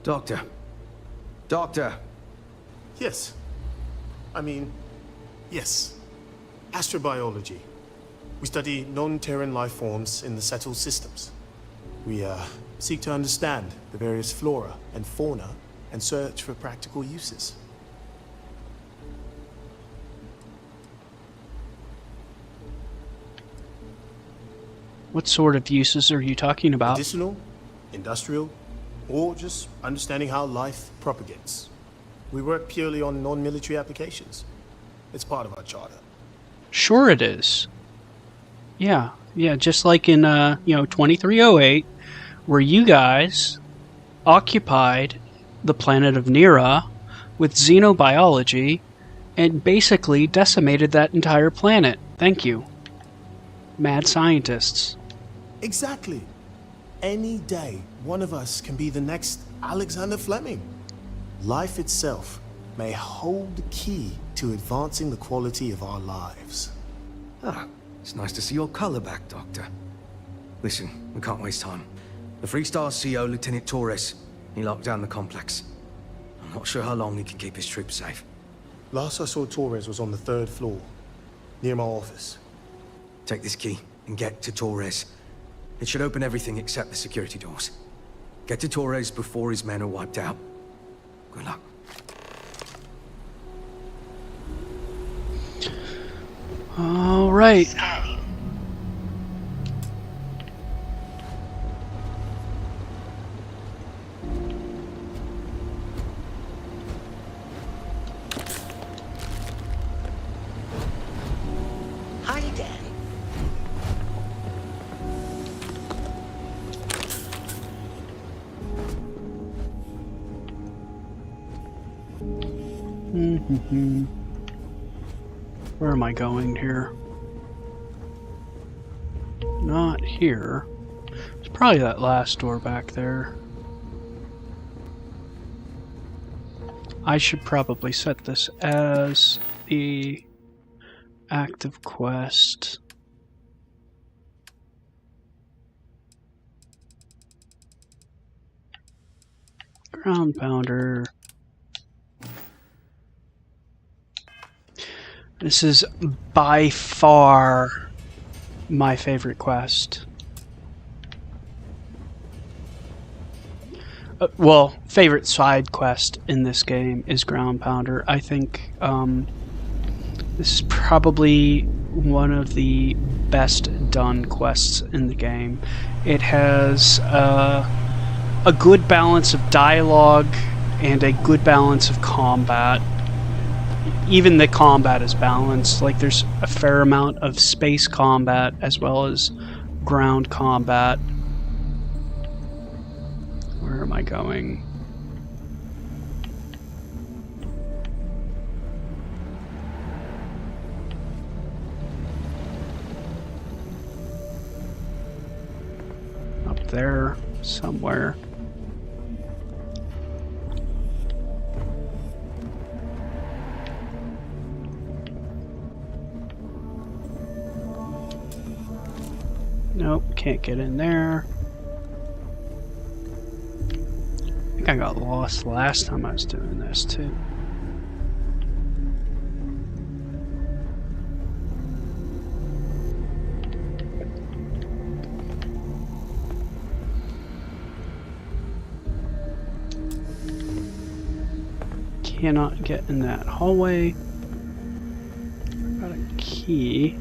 Doctor. Doctor! Yes. Yes. Astrobiology. We study non-Terran life forms in the settled systems. We, seek to understand the various flora and fauna and search for practical uses. What sort of uses are you talking about? Medicinal, industrial, or just understanding how life propagates. We work purely on non-military applications. It's part of our charter. Sure it is. Yeah, just like in, 2308, where you guys occupied the planet of Nira with xenobiology and basically decimated that entire planet. Thank you. Mad scientists. Exactly. Any day, one of us can be the next Alexander Fleming. Life itself may hold the key to advancing the quality of our lives. Ah, it's nice to see your color back, Doctor. Listen, we can't waste time. The Freestar CO, Lieutenant Torres, he locked down the complex. I'm not sure how long he can keep his troops safe. Last I saw Torres was on the 3rd floor, near my office. Take this key and get to Torres. It should open everything except the security doors. Get to Torres before his men are wiped out. Good luck. All right. Hi, Dan. Where am I going here? Not here. It's probably that last door back there. I should probably set this as the active quest. Ground pounder. This is by far my favorite quest. Well, favorite side quest in this game is Ground Pounder. I think this is probably one of the best done quests in the game. It has a good balance of dialogue and a good balance of combat. Even the combat is balanced. Like, there's a fair amount of space combat as well as ground combat. Where am I going? Up there somewhere. Nope, can't get in there. I think I got lost last time I was doing this too. Cannot get in that hallway. Got a key.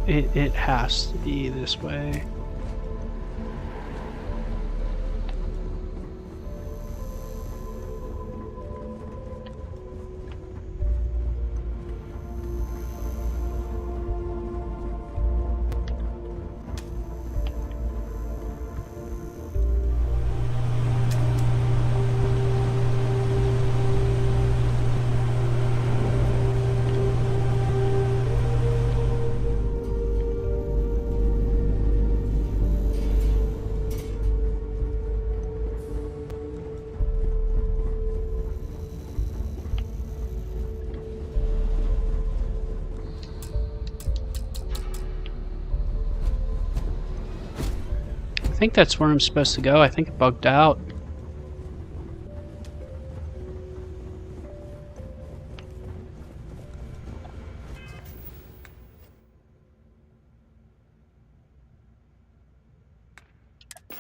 It has to be this way. I think that's where I'm supposed to go. I think it bugged out.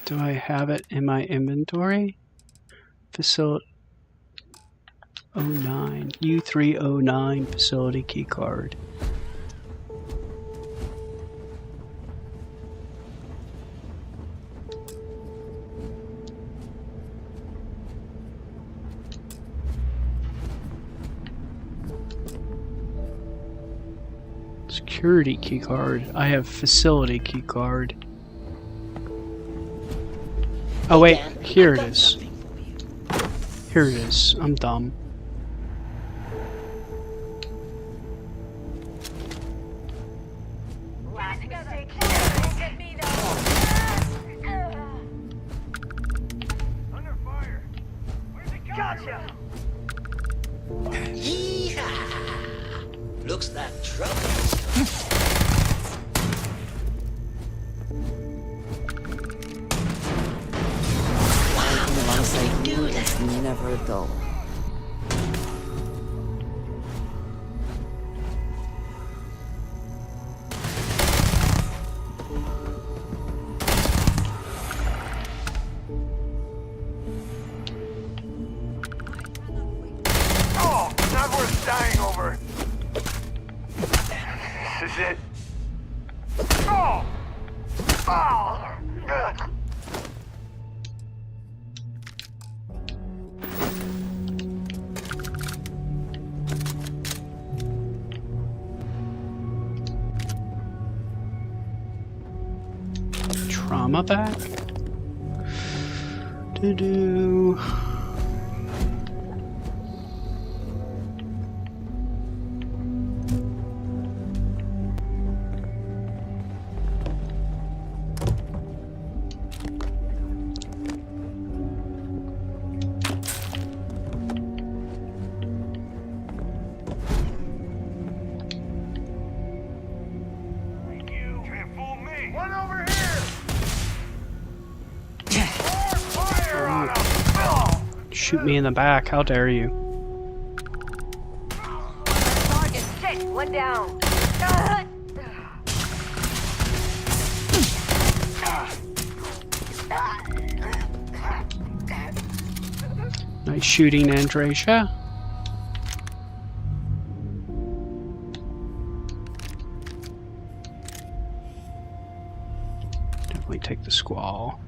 Do I have it in my inventory? Facility 09. U309 facility keycard. Security keycard. I have facility keycard. Oh wait, here it is. Here it is. I'm dumb. Gotcha! Yeehaw! Looks like trouble is coming. Wow, how do they do that? Never dull. Oh, not worth dying over. This is it. Oh! Oh! Ugh. Trauma back? Do-do. Can't fool me. One over here. More fire on 'em. Oh. Shoot me in the back, how dare you. Target sick. One down. Nice shooting, Andresia. Definitely take the squall.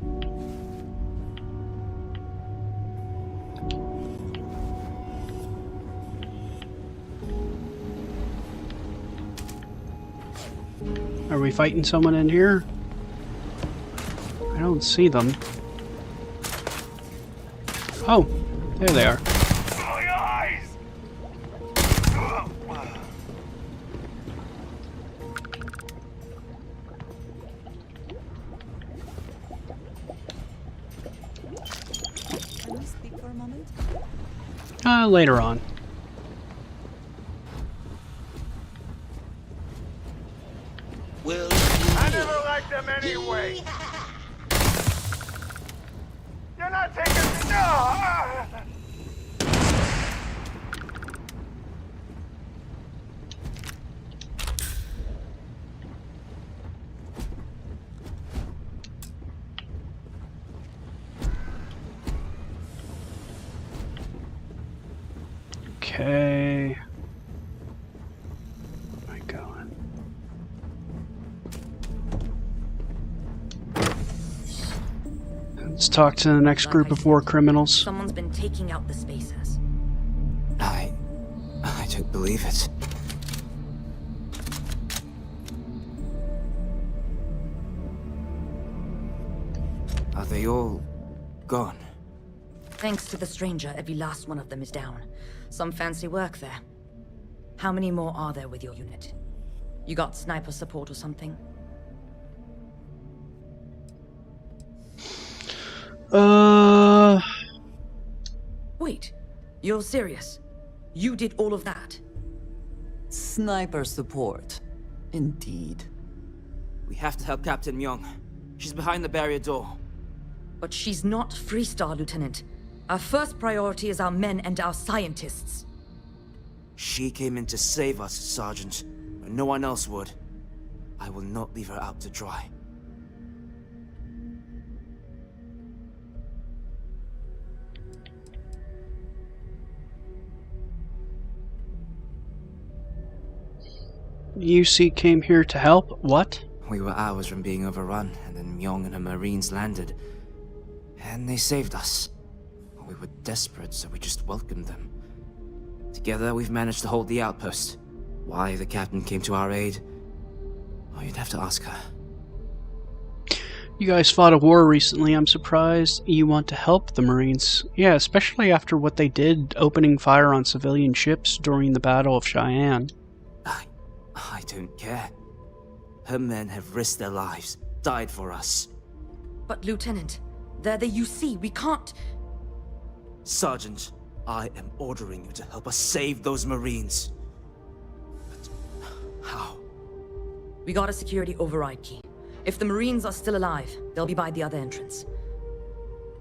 Are we fighting someone in here? I don't see them. Oh, there they are. My eyes. Can we speak for a moment? Later on. Well, I never liked them anyway. You're not taking no. Okay. Where am I going? Let's talk to the next group of war criminals. Someone's been taking out the spacers. I don't believe it. Are they all gone? Thanks to the stranger, every last one of them is down. Some fancy work there. How many more are there with your unit? You got sniper support or something? Wait, you're serious? You did all of that? Sniper support. Indeed. We have to help Captain Myung. She's behind the barrier door. But she's not Freestar, Lieutenant. Our first priority is our men and our scientists. She came in to save us, Sergeant. But no one else would. I will not leave her out to dry. UC came here to help? What? We were hours from being overrun, and then Myung and her Marines landed. And they saved us. We were desperate, so we just welcomed them. Together, we've managed to hold the outpost. Why the captain came to our aid? Oh, you'd have to ask her. You guys fought a war recently. I'm surprised you want to help the Marines. Yeah, especially after what they did, opening fire on civilian ships during the Battle of Cheyenne. I don't care. Her men have risked their lives, died for us. But Lieutenant, they're the UC. We can't... Sergeant, I am ordering you to help us save those Marines. But how? We got a security override key. If the Marines are still alive, they'll be by the other entrance.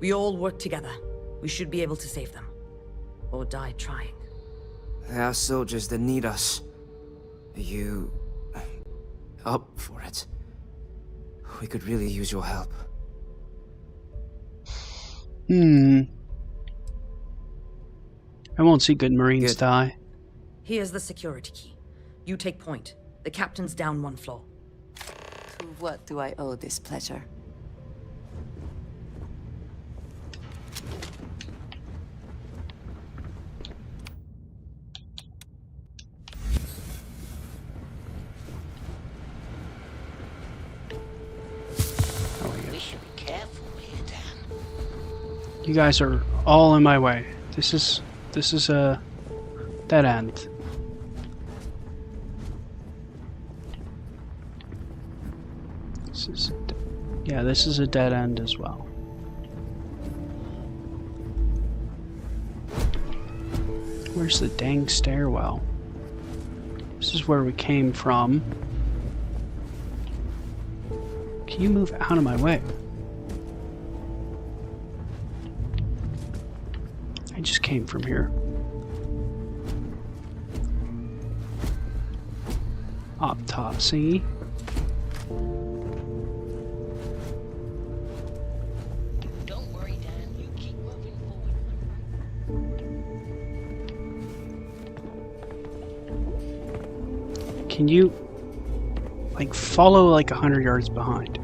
We all work together. We should be able to save them. Or die trying. There are soldiers that need us. Are you up for it? We could really use your help. I won't see good Marines Good. die. Here's the security key. You take point. The captain's down one floor. To what do I owe this pleasure? We should be careful here, Dan. You guys are all in my way. This is a dead end. This is a dead end as well. Where's the dang stairwell? This is where we came from. Can you move out of my way? I just came from here. Autopsy. Don't worry, Dan. You keep moving forward. Can you, like, follow like 100 yards behind?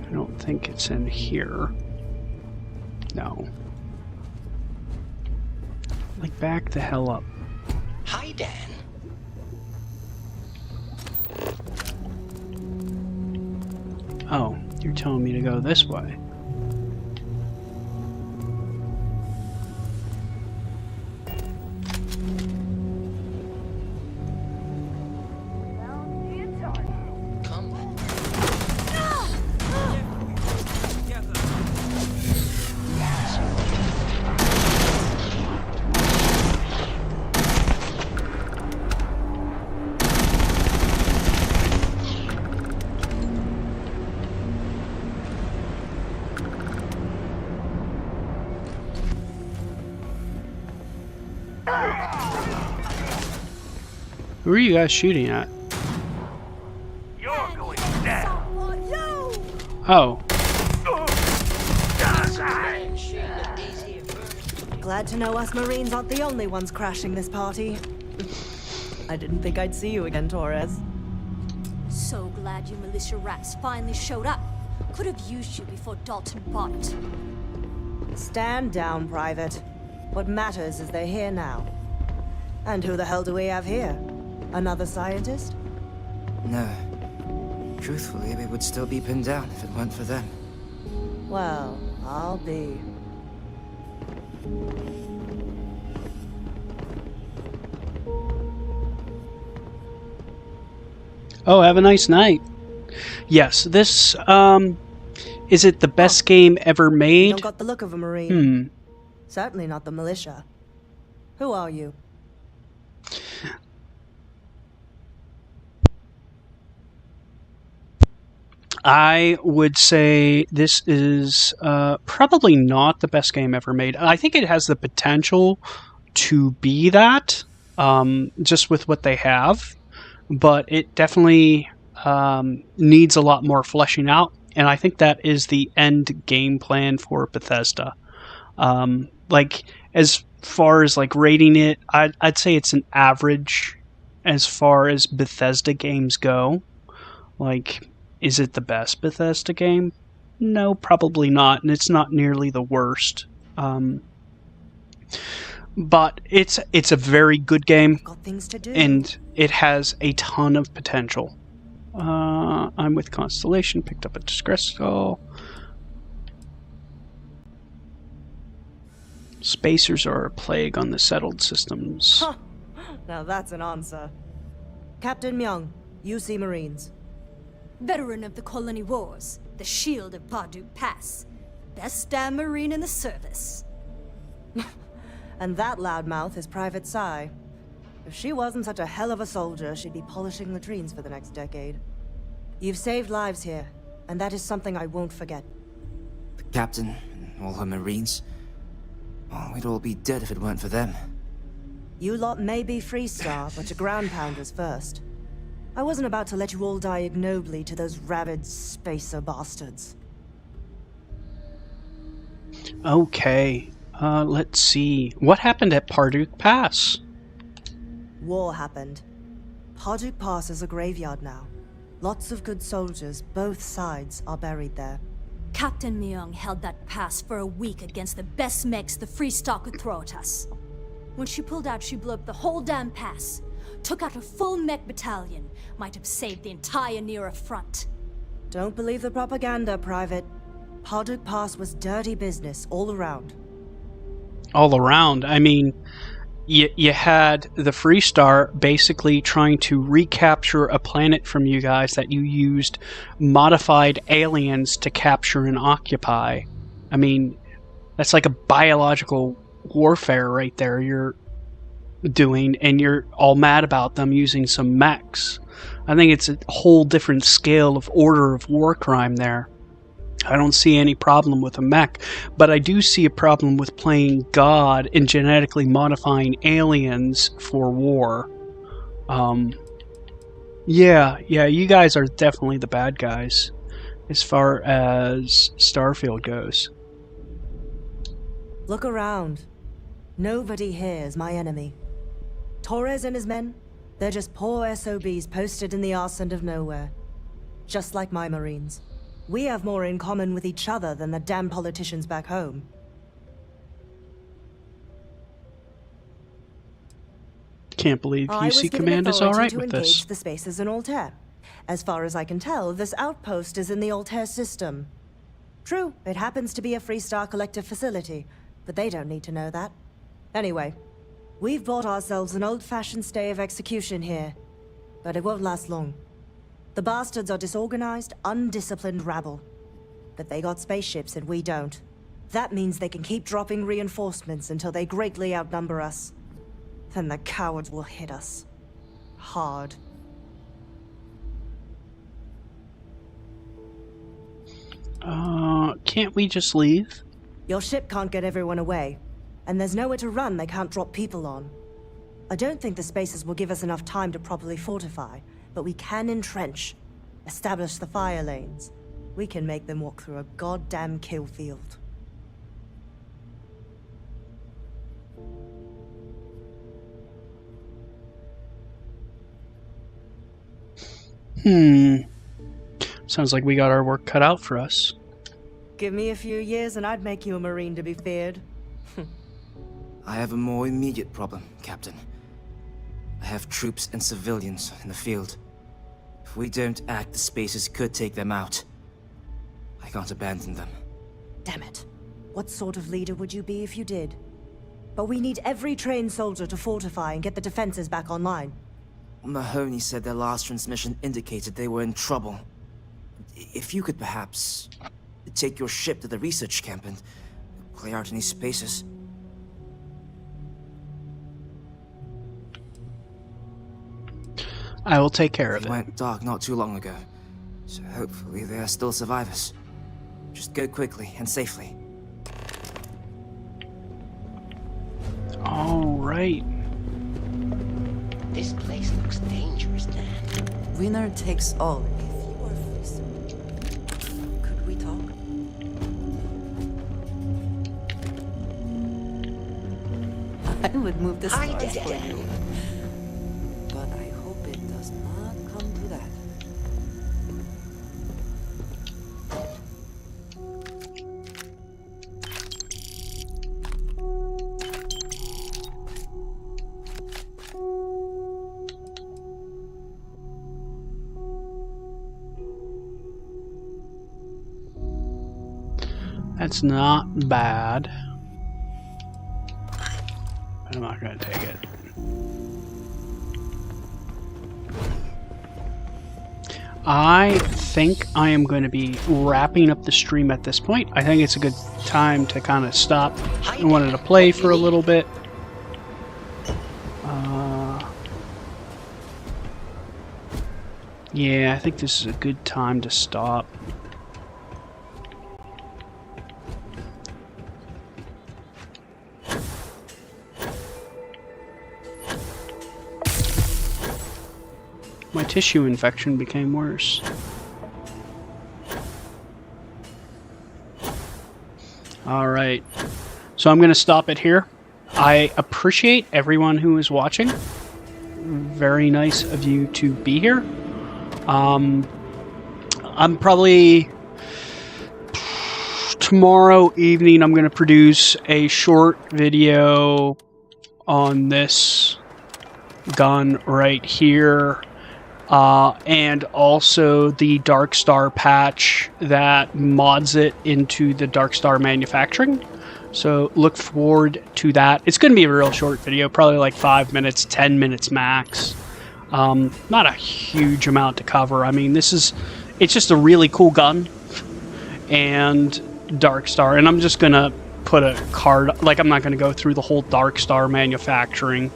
I don't think it's in here. No. Like, back the hell up. Hi, Dan. Oh, you're telling me to go this way. Come back. Who are you guys shooting at? You're going down. Oh, Glad to know us Marines aren't the only ones crashing this party. I didn't think I'd see you again, Torres. So glad you militia rats finally showed up. Could have used you before Dalton bought it. Stand down, Private. What matters is they're here now. And who the hell do we have here? Another scientist? No. Truthfully, we would still be pinned down if it weren't for them. Well, I'll be. oh, have a nice night. Yes, this, is it the best game ever You made? don't got the look of a Marine. Hmm. Certainly not the militia. Who are you? I would say this is probably not the best game ever made. I think it has the potential to be that, just with what they have, but it definitely needs a lot more fleshing out, and I think that is the end game plan for Bethesda. Like, as far as like rating it, I'd say it's an average as far as Bethesda games go. Like, is it the best Bethesda game? No, probably not, and it's not nearly the worst. But it's a very good game, Got things to do. and it has a ton of potential. I'm with Constellation, picked up a distress call. Spacers are a plague on the settled systems. Huh. Now that's an answer. Captain Myung, UC Marines. Veteran of the Colony Wars, the shield of Parduk Pass. Best damn Marine in the service. And that loudmouth is Private Psy. If she wasn't such a hell of a soldier, she'd be polishing latrines for the next decade. You've saved lives here, and that is something I won't forget. The captain and all her Marines. Well, we'd all be dead if it weren't for them. You lot may be Freestar, but you're ground pounders first. I wasn't about to let you all die ignobly to those rabid spacer bastards. Okay, let's see. What happened at Parduk Pass? War happened. Parduk Pass is a graveyard now. Lots of good soldiers, both sides, are buried there. Captain Myung held that pass for a week against the best mechs the Freestar could throw at us. When she pulled out, she blew up the whole damn pass. Took out a full mech battalion. Might have saved the entire Nera front. Don't believe the propaganda, Private. Parduk Pass was dirty business all around. All around? I mean, you had the Freestar basically trying to recapture a planet from you guys that you used modified aliens to capture and occupy. I mean, that's like a biological warfare right there you're doing, and you're all mad about them using some mechs. I think it's a whole different scale of order of war crime there. I don't see any problem with a mech, but I do see a problem with playing God and genetically modifying aliens for war. Yeah, you guys are definitely the bad guys as far as Starfield goes. Look around. Nobody here is my enemy. Torres and his men, they're just poor SOBs posted in the arse end of nowhere. Just like my Marines. We have more in common with each other than the damn politicians back home. Can't believe UC Command is alright with this. Engage the spaces in Altair. As far as I can tell, this outpost is in the Altair system. True, it happens to be a Freestar collective facility, but they don't need to know that. Anyway, we've bought ourselves an old-fashioned stay of execution here, but it won't last long. The bastards are disorganized, undisciplined rabble. But they got spaceships and we don't. That means they can keep dropping reinforcements until they greatly outnumber us. Then the cowards will hit us. Hard. Can't we just leave? Your ship can't get everyone away. And there's nowhere to run they can't drop people on. I don't think the spacers will give us enough time to properly fortify. But we can entrench, establish the fire lanes. We can make them walk through a goddamn kill field. Sounds like we got our work cut out for us. Give me a few years and I'd make you a Marine to be feared. I have a more immediate problem, Captain. I have troops and civilians in the field. If we don't act, the spacers could take them out. I can't abandon them. Damn it. What sort of leader would you be if you did? But we need every trained soldier to fortify and get the defenses back online. Mahoney said their last transmission indicated they were in trouble. If you could perhaps take your ship to the research camp and clear out any spacers. I will take care of it. It went dark not too long ago, so hopefully there are still survivors. Just go quickly and safely. All right. This place looks dangerous, Dan. Winner takes all. Could we talk? I would move the stars for you. But I hope it does not come to that. That's not bad. I'm not going to take it. I think I am going to be wrapping up the stream at this point. I think it's a good time to kind of stop. I wanted to play for a little bit. Yeah, I think this is a good time to stop. My tissue infection became worse. Alright, so I'm going to stop it here. I appreciate everyone who is watching. Very nice of you to be here. I'm probably... Tomorrow evening I'm going to produce a short video on this gun right here. And also the Darkstar patch that mods it into the Darkstar manufacturing. So look forward to that. It's going to be a real short video, probably like 5 minutes, 10 minutes max. Not a huge amount to cover. I mean, it's just a really cool gun. And Darkstar. And I'm just going to put a card, like I'm not going to go through the whole Darkstar manufacturing.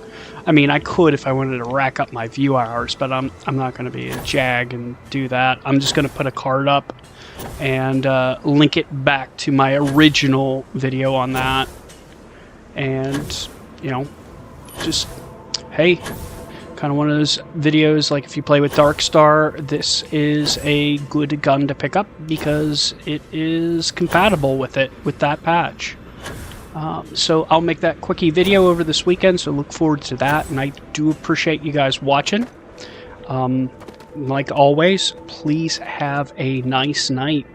I mean, I could if I wanted to rack up my view hours, but I'm not going to be a jag and do that. I'm just going to put a card up and link it back to my original video on that. And, you know, just, hey, kind of one of those videos, like if you play with Darkstar, this is a good gun to pick up because it is compatible with it, with that patch. So I'll make that quickie video over this weekend, so look forward to that, and I do appreciate you guys watching. Like always, please have a nice night.